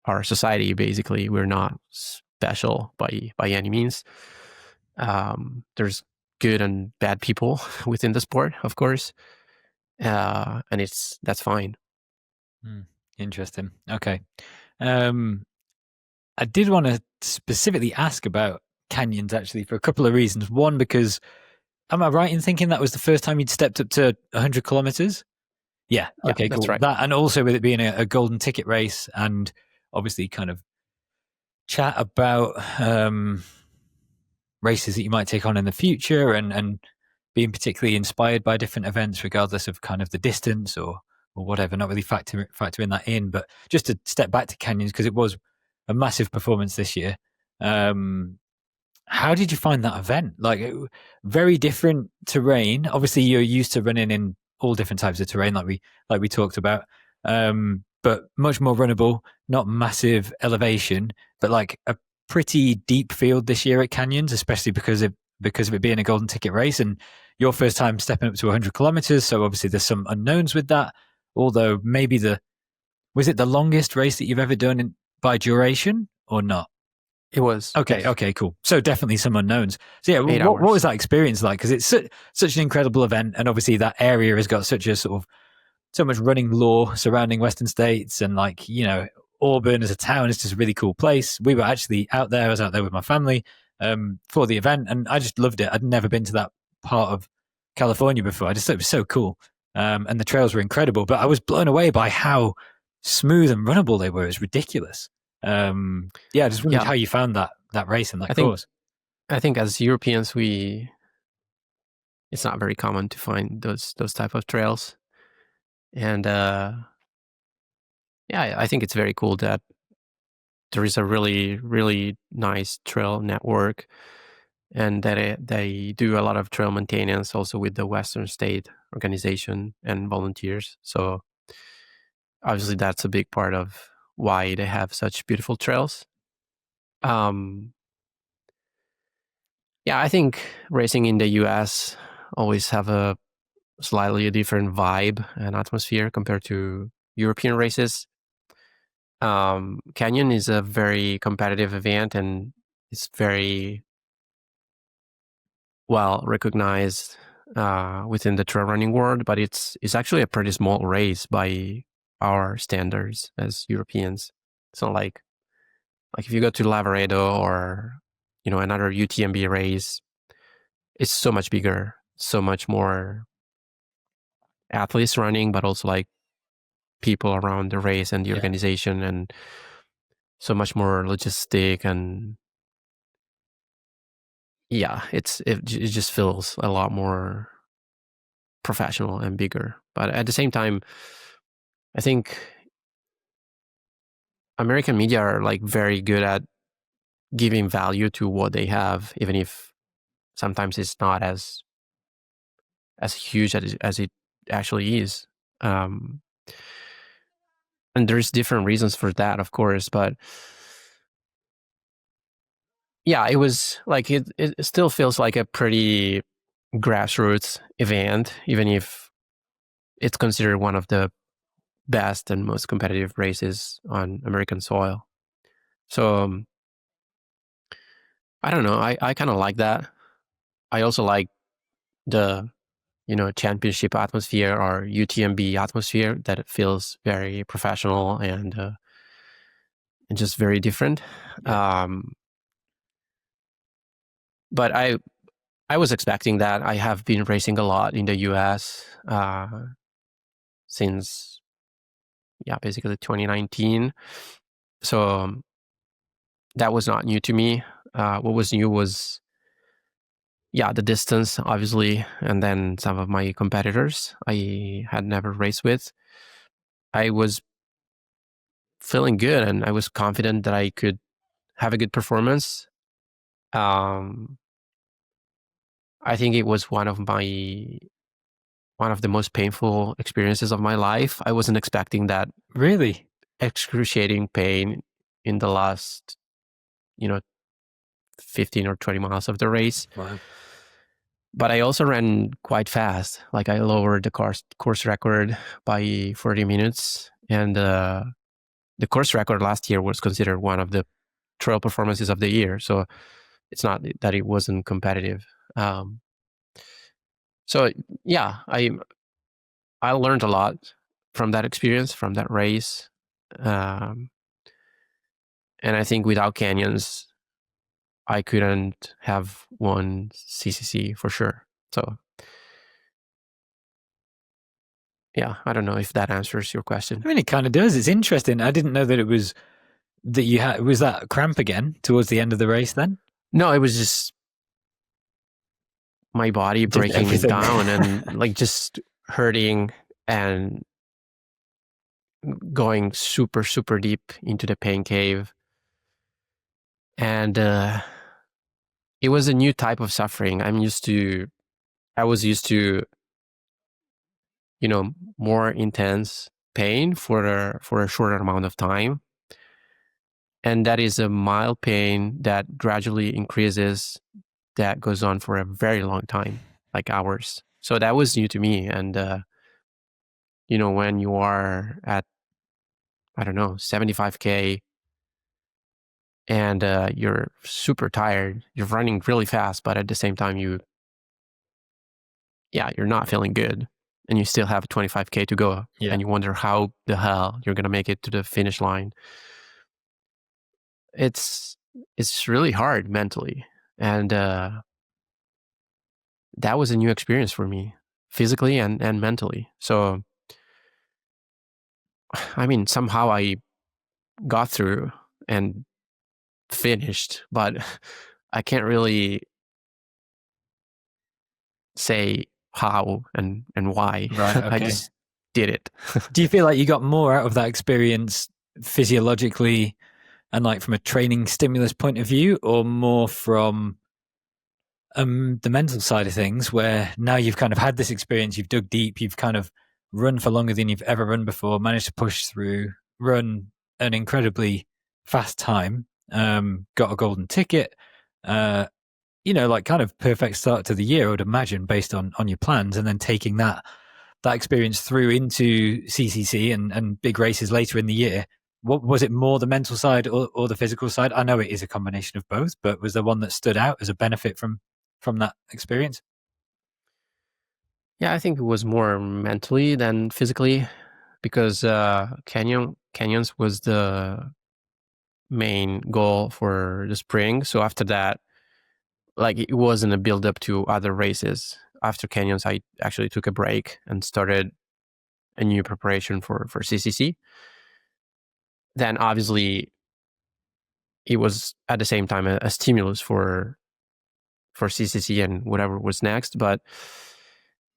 our society. Basically, we're not special by any means. There's good and bad people within the sport, of course, and that's fine. Interesting. Okay. I did want to specifically ask about canyons actually for a couple of reasons. One, because am I right in thinking that was the first time you'd stepped up to 100 kilometers? Yeah. Yeah, Okay, that's cool. right. That, and also with it being a golden ticket race, and obviously kind of chat about races that you might take on in the future, and being particularly inspired by different events, regardless of kind of the distance or whatever. Not really factoring that in, but just to step back to canyons because it was a massive performance this year. How did you find that event? Like, very different terrain. Obviously, you're used to running in all different types of terrain, like we talked about. But much more runnable, not massive elevation, but like a pretty deep field this year at Canyons, especially because of it being a golden ticket race and your first time stepping up to 100 kilometers. So obviously, there's some unknowns with that. Although maybe was it the longest race that you've ever done by duration or not? It was, Okay, yes, okay, cool. So definitely some unknowns. So yeah, 8 hours. what was that experience like? Because it's such an incredible event, and obviously that area has got such a sort of so much running lore surrounding Western states, and like Auburn as a town is just a really cool place. We were actually out there. I was out there with my family for the event, and I just loved it. I'd never been to that part of California before. I just thought it was so cool, and the trails were incredible. But I was blown away by how smooth and runnable they were. It was ridiculous. Yeah, I just wondered how you found that race and that course. I think as Europeans, it's not very common to find those type of trails, and yeah, I think it's very cool that there is a really, really nice trail network, and that they do a lot of trail maintenance also with the Western State organization and volunteers. So obviously that's a big part of why they have such beautiful trails. Yeah, I think racing in the US always have a slightly different vibe and atmosphere compared to European races. Canyon is a very competitive event, and It's very well recognized within the trail running world, but it's actually a pretty small race by our standards as Europeans. It's not like if you go to Lavaredo or another UTMB race, it's so much bigger, so much more athletes running, but also like people around the race and the organization, and so much more logistic, and it just feels a lot more professional and bigger. But at the same time, I think American media are like very good at giving value to what they have, even if sometimes it's not as huge as it actually is. And there's different reasons for that, of course, but yeah, it was like it still feels like a pretty grassroots event, even if it's considered one of the best and most competitive races on American soil. So I don't know. I kind of like that. I also like the championship atmosphere or UTMB atmosphere, that it feels very professional and just very different. But I was expecting that. I have been racing a lot in the US since basically 2019. So that was not new to me. What was new was the distance, obviously, and then some of my competitors I had never raced with. I was feeling good, and I was confident that I could have a good performance. I think it was one of the most painful experiences of my life. I wasn't expecting that. Really? Excruciating pain in the last 15 or 20 miles of the race. Wow. But I also ran quite fast. Like, I lowered the course record by 40 minutes. And the course record last year was considered one of the trail performances of the year. So it's not that it wasn't competitive. So yeah, I learned a lot from that experience, from that race. And I think without canyons, I couldn't have won CCC for sure. So yeah, I don't know if that answers your question. I mean, it kind of does. It's interesting. I didn't know that it was that you had. Was that cramp again towards the end of the race then? No, it was just my body breaking down and like just hurting and going super, super deep into the pain cave. And it was a new type of suffering. I was used to, more intense pain for a shorter amount of time. And that is a mild pain that gradually increases, that goes on for a very long time, like hours. So that was new to me. And, when you are at, I don't know, 75K and you're super tired, you're running really fast, but at the same time, you're not feeling good, and you still have 25K to go, and you wonder how the hell you're going to make it to the finish line. It's really hard mentally. And that was a new experience for me, physically and mentally. So, I mean, somehow I got through and finished, but I can't really say how and why. Right. Okay. I just did it. Do you feel like you got more out of that experience physiologically and like from a training stimulus point of view, or more from the mental side of things, where now you've kind of had this experience, you've dug deep, you've kind of run for longer than you've ever run before, managed to push through, run an incredibly fast time, got a golden ticket, like kind of perfect start to the year, I would imagine, based on your plans, and then taking that experience through into CCC and big races later in the year. what was it more the mental side or the physical side? I know it is a combination of both, but was there one that stood out as a benefit from that experience? Yeah, I think it was more mentally than physically because canyons was the main goal for the spring. So after that, like it wasn't a build up to other races. After canyons, I actually took a break and started a new preparation for CCC. Then obviously it was at the same time a stimulus for CCC and whatever was next. But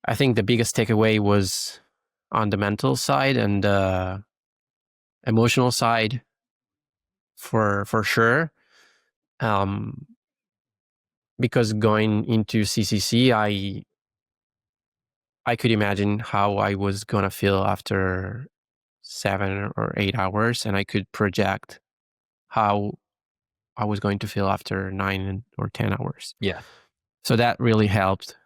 I think the biggest takeaway was on the mental side and emotional side for sure. Because going into CCC, I could imagine how I was gonna feel after 7 or 8 hours, and I could project how I was going to feel after 9 or 10 hours. Yeah. So that really helped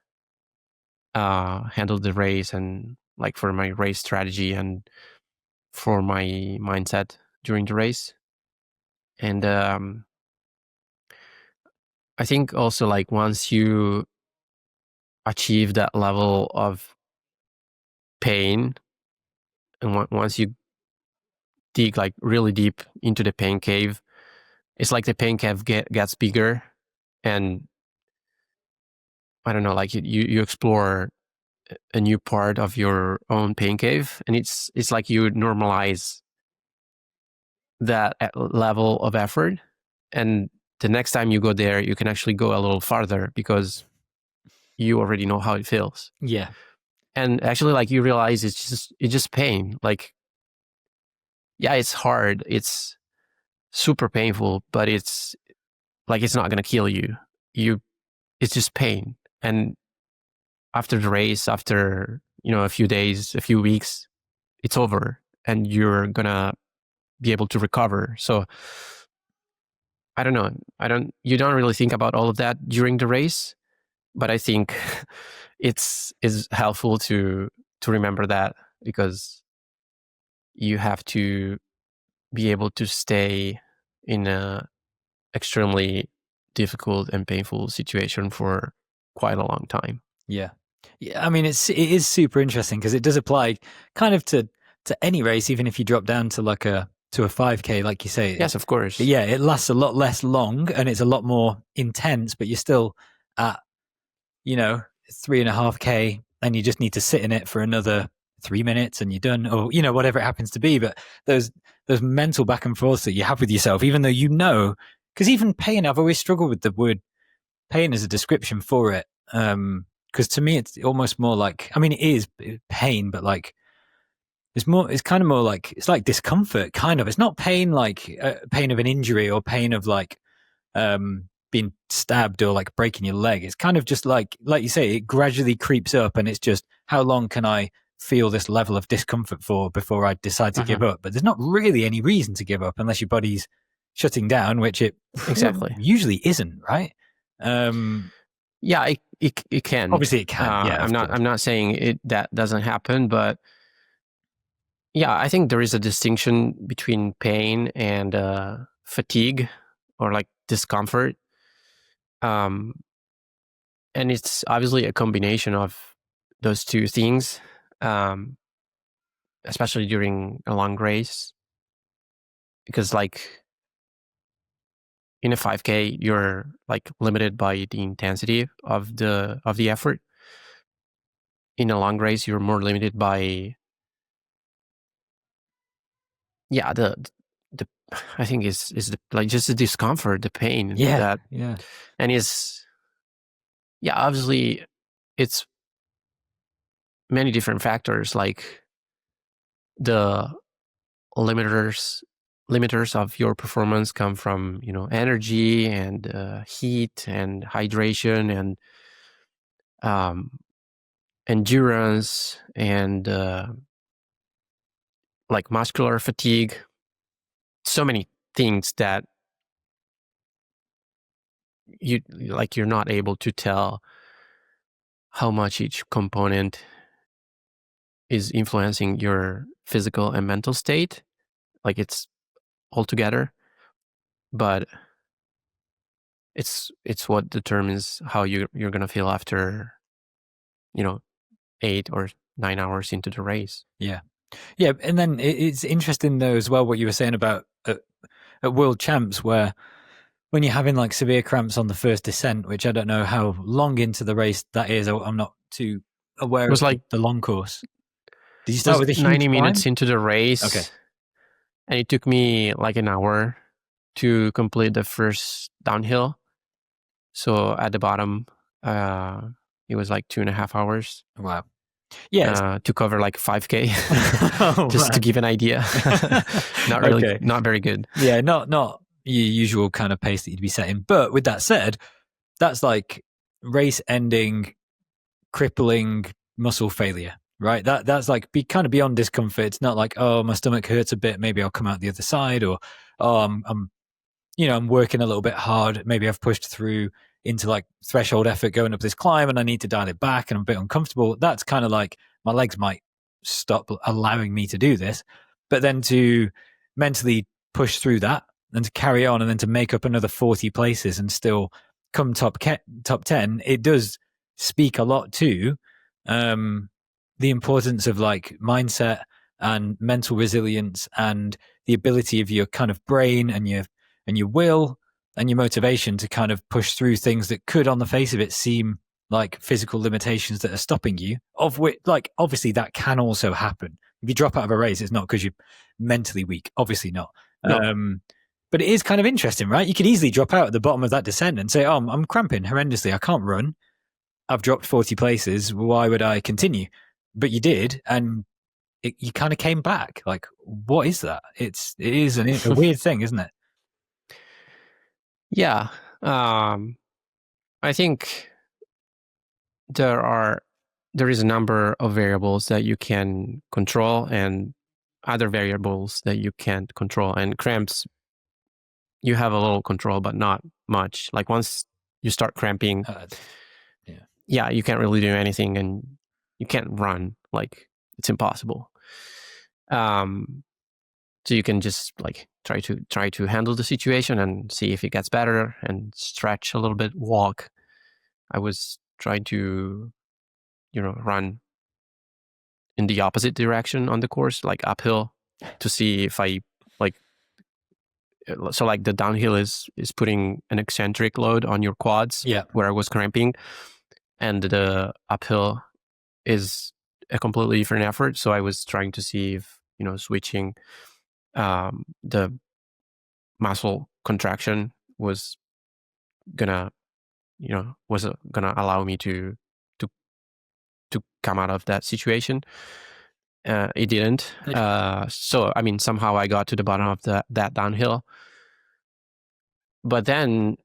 handle the race and like for my race strategy and for my mindset during the race. And I think also like once you achieve that level of pain and once you dig like really deep into the pain cave, it's like the pain cave gets bigger, and I don't know, like you explore a new part of your own pain cave, and it's like you normalize that level of effort, and the next time you go there, you can actually go a little farther because you already know how it feels. Yeah. And actually, like you realize it's just pain. Like, yeah, it's hard. It's super painful, but it's like it's not gonna kill you. It's just pain. And after the race, after a few days, a few weeks, it's over, and you're gonna be able to recover. So I don't know. You don't really think about all of that during the race, but I think is helpful to remember that because you have to be able to stay in a extremely difficult and painful situation for quite a long time. Yeah. Yeah, I mean it is super interesting because it does apply kind of to any race, even if you drop down to like a 5K, like you say. Yes, of course. Yeah, it lasts a lot less long and it's a lot more intense, but you're still at 3.5K and you just need to sit in it for another 3 minutes and you're done, or whatever it happens to be. But those mental back and forth that you have with yourself, even though because even pain, I've always struggled with the word pain as a description for it. Because to me, it's almost more like, I mean, it is pain, but like it's kind of more like it's like discomfort, kind of. It's not pain like pain of an injury or pain of like being stabbed or like breaking your leg. It's kind of just like you say, it gradually creeps up, and it's just how long can I feel this level of discomfort for before I decide to give up? But there's not really any reason to give up unless your body's shutting down, which it Exactly. usually isn't, right? Yeah, it can. Obviously, it can. Yeah, I'm not saying that doesn't happen, but yeah, I think there is a distinction between pain and fatigue or like discomfort. And it's obviously a combination of those two things, um, especially during a long race, because like in a 5K, you're like limited by the intensity of the effort. In a long race, you're more limited by the I think is the like just the discomfort, the pain yeah, that yeah, and is obviously it's many different factors like the limiters of your performance come from energy and heat and hydration and um, endurance and like muscular fatigue, so many things that you're not able to tell how much each component is influencing your physical and mental state. Like it's altogether, but it's what determines how you're gonna feel after, 8 or 9 hours into the race. Yeah. Yeah. And then it's interesting though as well what you were saying about at World Champs, where when you're having like severe cramps on the first descent, which I don't know how long into the race that is, I'm not too aware It was of like the long course. Did you it start was with a huge 90 climb? minutes into the race, Okay. and it took me like an hour to complete the first downhill. So at the bottom, it was like 2.5 hours. Wow. Yes. To cover like 5K, Oh, just to man. give an idea. Okay. Not very good. Yeah, not your usual kind of pace that you'd be setting. But with that said, that's like race ending, crippling muscle failure, right? That's like kind of beyond discomfort. It's not like, oh, my stomach hurts a bit, maybe I'll come out the other side, or oh, I'm working a little bit hard. Maybe I've pushed through into like threshold effort going up this climb and I need to dial it back and I'm a bit uncomfortable. That's kind of like my legs might stop allowing me to do this. But then to mentally push through that and to carry on and then to make up another 40 places and still come top 10, it does speak a lot to the importance of like mindset and mental resilience and the ability of your kind of brain and your will and your motivation to kind of push through things that could, on the face of it, seem like physical limitations that are stopping you. Of which, like, obviously, that can also happen. If you drop out of a race, it's not because you're mentally weak. Obviously not. No. But it is kind of interesting, right? You could easily drop out at the bottom of that descent and say, "Oh, I'm cramping horrendously. I can't run. I've dropped 40 places. Why would I continue?" But you did, and you kind of came back. Like, what is that? It is a weird thing, isn't it? Yeah. I think there is a number of variables that you can control and other variables that you can't control. And cramps, you have a little control, but not much. Like once you start cramping, yeah, you can't really do anything, and you can't run. Like it's impossible. So you can just like try to handle the situation and see if it gets better and stretch a little bit, walk. I was trying to, run in the opposite direction on the course, like uphill, to see if I like. So like the downhill is putting an eccentric load on your quads, Yeah. where I was cramping, and the uphill is a completely different effort. So I was trying to see if switching the muscle contraction was gonna allow me to come out of that situation. It didn't. So I mean, somehow I got to the bottom of that downhill. But then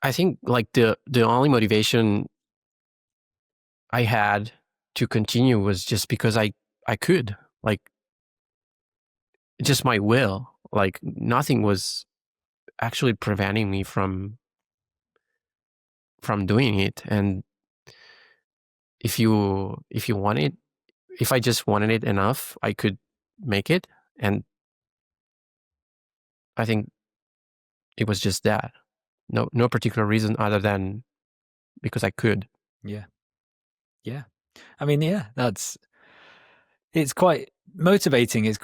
I think like the only motivation I had to continue was just because I could, like, just my will. Like nothing was actually preventing me from doing it. And if I just wanted it enough, I could make it. And I think it was just that. No particular reason other than because I could. Yeah. I mean, yeah, it's quite motivating. It's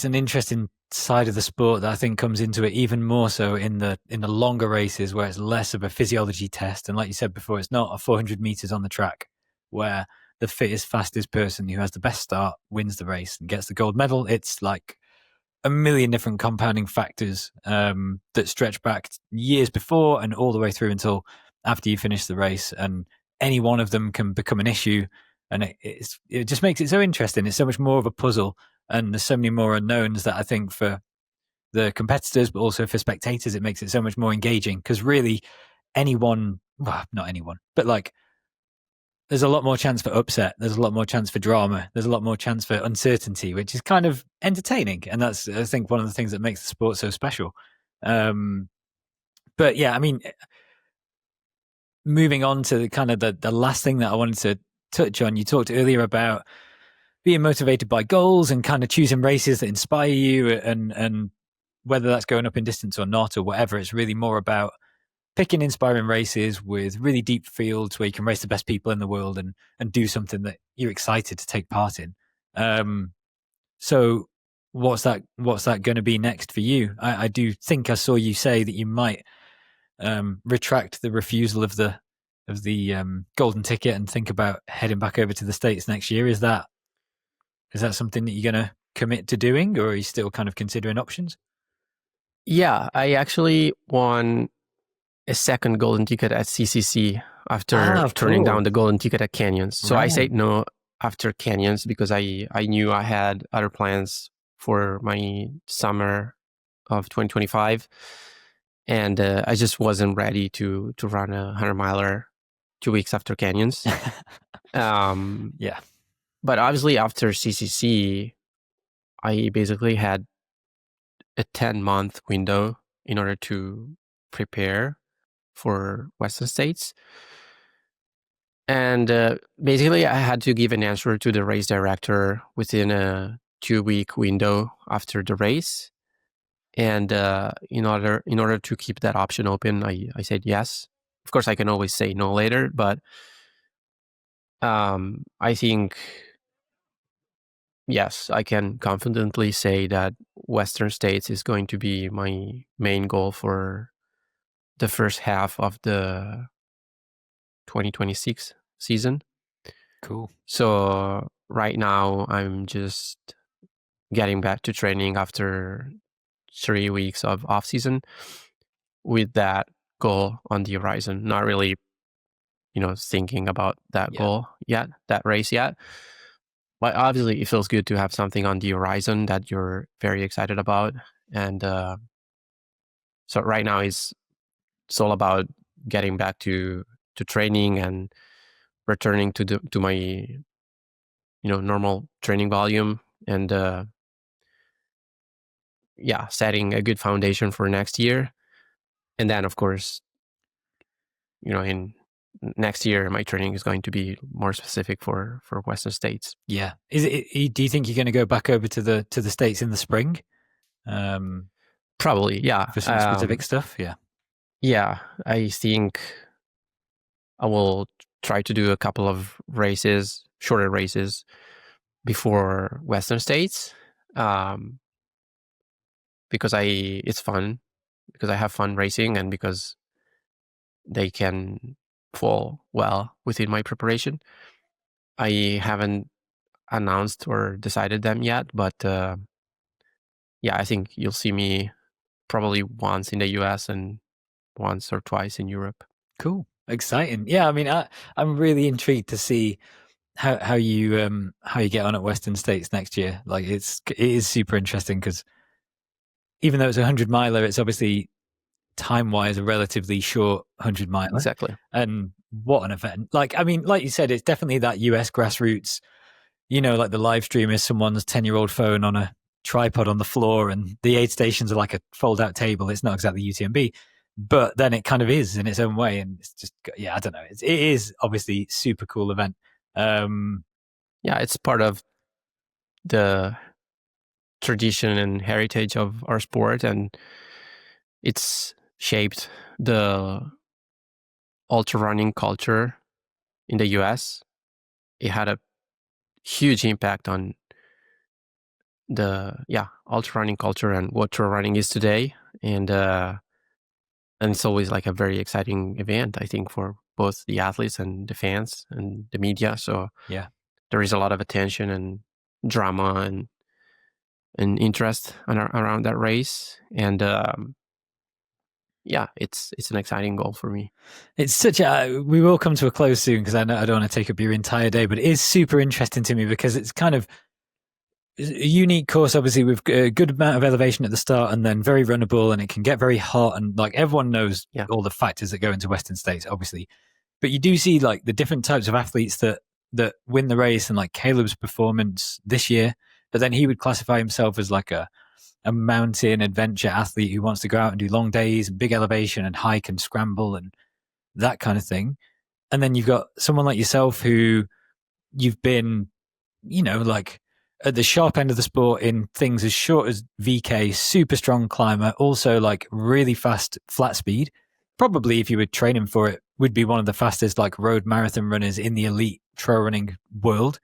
an interesting side of the sport that I think comes into it even more so in the longer races where it's less of a physiology test. And like you said before, it's not a 400 meters on the track where the fittest, fastest person who has the best start wins the race and gets the gold medal. It's like a million different compounding factors that stretch back years before and all the way through until after you finish the race. And any one of them can become an issue. And it just makes it so interesting. It's so much more of a puzzle. And there's so many more unknowns that I think for the competitors, but also for spectators, it makes it so much more engaging. Because really, not anyone, but like, there's a lot more chance for upset. There's a lot more chance for drama. There's a lot more chance for uncertainty, which is kind of entertaining. And that's, I think, one of the things that makes the sport so special. But yeah, I mean, moving on to the last thing that I wanted to touch on, you talked earlier about being motivated by goals and kind of choosing races that inspire you, and whether that's going up in distance or not or whatever, it's really more about picking inspiring races with really deep fields where you can race the best people in the world and do something that you're excited to take part in. So what's that going to be next for you? I do think I saw you say that you might retract the refusal of the golden ticket and think about heading back over to the States next year. Is that something that you're going to commit to doing, or are you still kind of considering options? Yeah, I actually won a second golden ticket at CCC after turning down the golden ticket at Canyons. So I said no after Canyons because I knew I had other plans for my summer of 2025. And I just wasn't ready to run a 100-miler 2 weeks after Canyons. Yeah. But obviously after CCC, I basically had a 10-month window in order to prepare for Western States. And basically I had to give an answer to the race director within a 2-week window after the race. And in order to keep that option open, I said yes. Of course, I can always say no later, but I think, yes, I can confidently say that Western States is going to be my main goal for the first half of the 2026 season. Cool. So right now, I'm just getting back to training after 3 weeks of off season with that goal on the horizon. Not really, thinking about that goal yet, that race yet. But obviously, it feels good to have something on the horizon that you're very excited about. And so right now, it's all about getting back to training and returning to my normal training volume, and setting a good foundation for next year. And then, of course, in next year, my training is going to be more specific for Western States. Yeah. Do you think you're going to go back over to the States in the spring? Probably, yeah. For some specific stuff, yeah. Yeah, I think I will try to do a couple of races, shorter races, before Western States, because it's fun, because I have fun racing, and because they can fall well within my preparation. I haven't announced or decided them yet, but I think you'll see me probably once in the US and once or twice in Europe. Cool. Exciting. Yeah, I mean, I'm really intrigued to see how you get on at Western States next year. Like it is super interesting because even though it's 100-miler, it's obviously time-wise a relatively short 100-miler. Exactly. And what an event. Like, I mean, like you said, it's definitely that US grassroots, like the live stream is someone's 10-year-old phone on a tripod on the floor and the aid stations are like a fold-out table. It's not exactly UTMB, but then it kind of is in its own way. And it's just, I don't know. It is obviously super cool event. It's part of the tradition and heritage of our sport, and it's shaped the ultra running culture in the US. It had a huge impact on the ultra running culture and what trail running is today, and it's always like a very exciting event, I think, for both the athletes and the fans and the media. So there is a lot of attention and drama and interest around that race, and it's an exciting goal for me. It's such we will come to a close soon because I know I don't want to take up your entire day, but it is super interesting to me because it's kind of a unique course, obviously, with a good amount of elevation at the start and then very runnable, and it can get very hot, and like everyone knows all the factors that go into Western States, obviously. But you do see like the different types of athletes that win the race, and like Caleb's performance this year, but then he would classify himself as like a mountain adventure athlete who wants to go out and do long days and big elevation and hike and scramble and that kind of thing. And then you've got someone like yourself who you've been like at the sharp end of the sport in things as short as VK, super strong climber, also like really fast flat speed. Probably if you were training for it, would be one of the fastest like road marathon runners in the elite trail running world,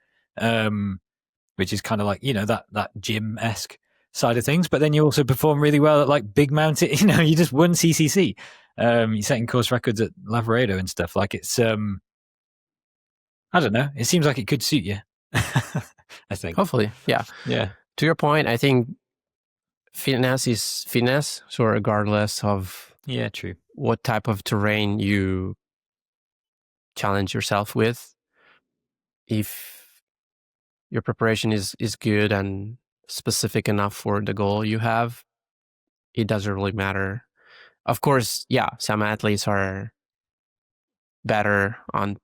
which is kind of like, that gym-esque side of things. But then you also perform really well at like big mountain, you just won CCC. You're setting course records at Lavaredo and stuff. Like it's, I don't know. It seems like it could suit you. I think. Hopefully, yeah. Yeah. To your point, I think fitness is fitness. So regardless of true. what type of terrain you challenge yourself with, if your preparation is good and specific enough for the goal you have, it doesn't really matter. Of course, yeah, some athletes are better on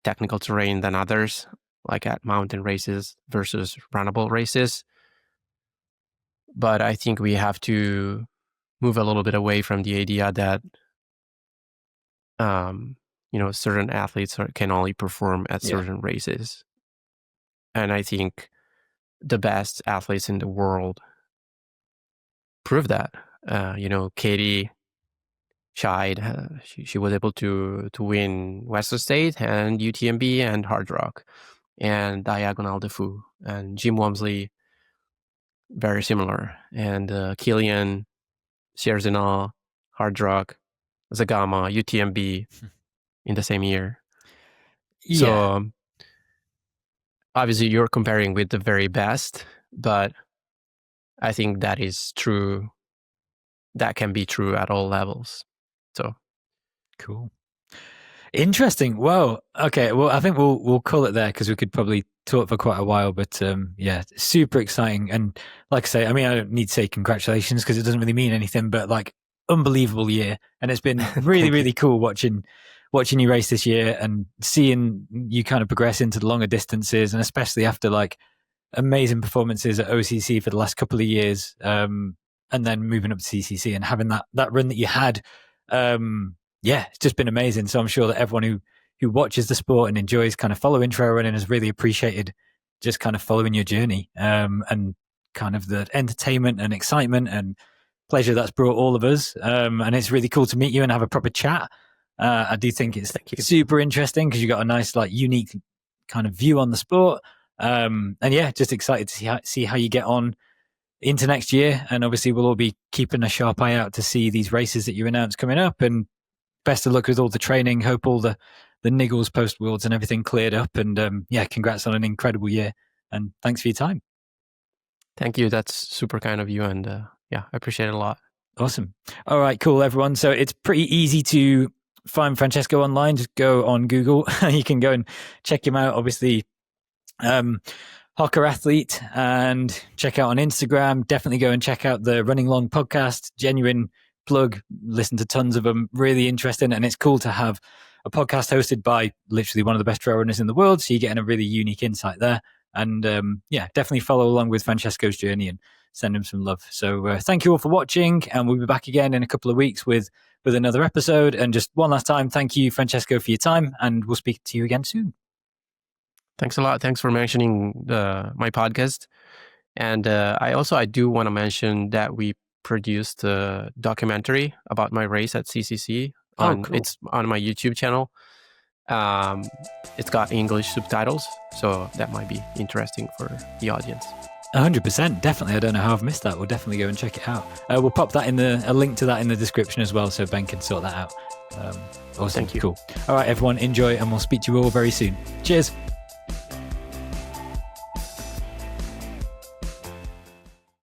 technical terrain than others, like at mountain races versus runnable races. But I think we have to move a little bit away from the idea that, certain athletes can only perform at certain races. And I think the best athletes in the world prove that. Katie Scheid, she was able to win Western State and UTMB and Hard Rock and Diagonal de Fou, and Jim Walmsley, very similar, and Killian, Sierzinal, Hard Rock, Zagama, UTMB in the same year. Yeah. So obviously you're comparing with the very best, but I think that is true. That can be true at all levels. So cool. Interesting. Well, okay. Well, I think we'll call it there because we could probably talk for quite a while. But super exciting. And like I say, I mean, I don't need to say congratulations because it doesn't really mean anything. But like, unbelievable year, and it's been really really cool watching you race this year and seeing you kind of progress into the longer distances, and especially after like amazing performances at OCC for the last couple of years, and then moving up to CCC and having that run that you had. It's just been amazing. So I'm sure that everyone who watches the sport and enjoys kind of following trail running has really appreciated just kind of following your journey, and kind of the entertainment and excitement and pleasure that's brought all of us. And it's really cool to meet you and have a proper chat. I do think it's super interesting because you got a nice, like, unique kind of view on the sport. And just excited to see how you get on into next year. And obviously we'll all be keeping a sharp eye out to see these races that you announced coming up, and best of luck with all the training. Hope all the niggles post Worlds and everything cleared up, and congrats on an incredible year, and thanks for your time. Thank you. That's super kind of you, and I appreciate it a lot. Awesome. All right, cool, everyone. So it's pretty easy to find Francesco online. Just go on Google. You can go and check him out. Obviously, Hocker Athlete, and check out on Instagram. Definitely go and check out the Running Long podcast. Genuine plug. Listen to tons of them. Really interesting, and it's cool to have a podcast hosted by literally one of the best trail runners in the world. So you're getting a really unique insight there. And definitely follow along with Francesco's journey and send him some love. So thank you all for watching, and we'll be back again in a couple of weeks with another episode. And just one last time, thank you, Francesco, for your time, and we'll speak to you again soon. Thanks a lot. Thanks for mentioning my podcast. And I do want to mention that we produced a documentary about my race at CCC. Cool. It's on my YouTube channel. It's got English subtitles, so that might be interesting for the audience. 100%, definitely. I don't know how I've missed that. We'll definitely go and check it out. We'll pop that a link to that in the description as well, so Ben can sort that out. Awesome. Thank you. Cool. All right, everyone, enjoy, and we'll speak to you all very soon. Cheers.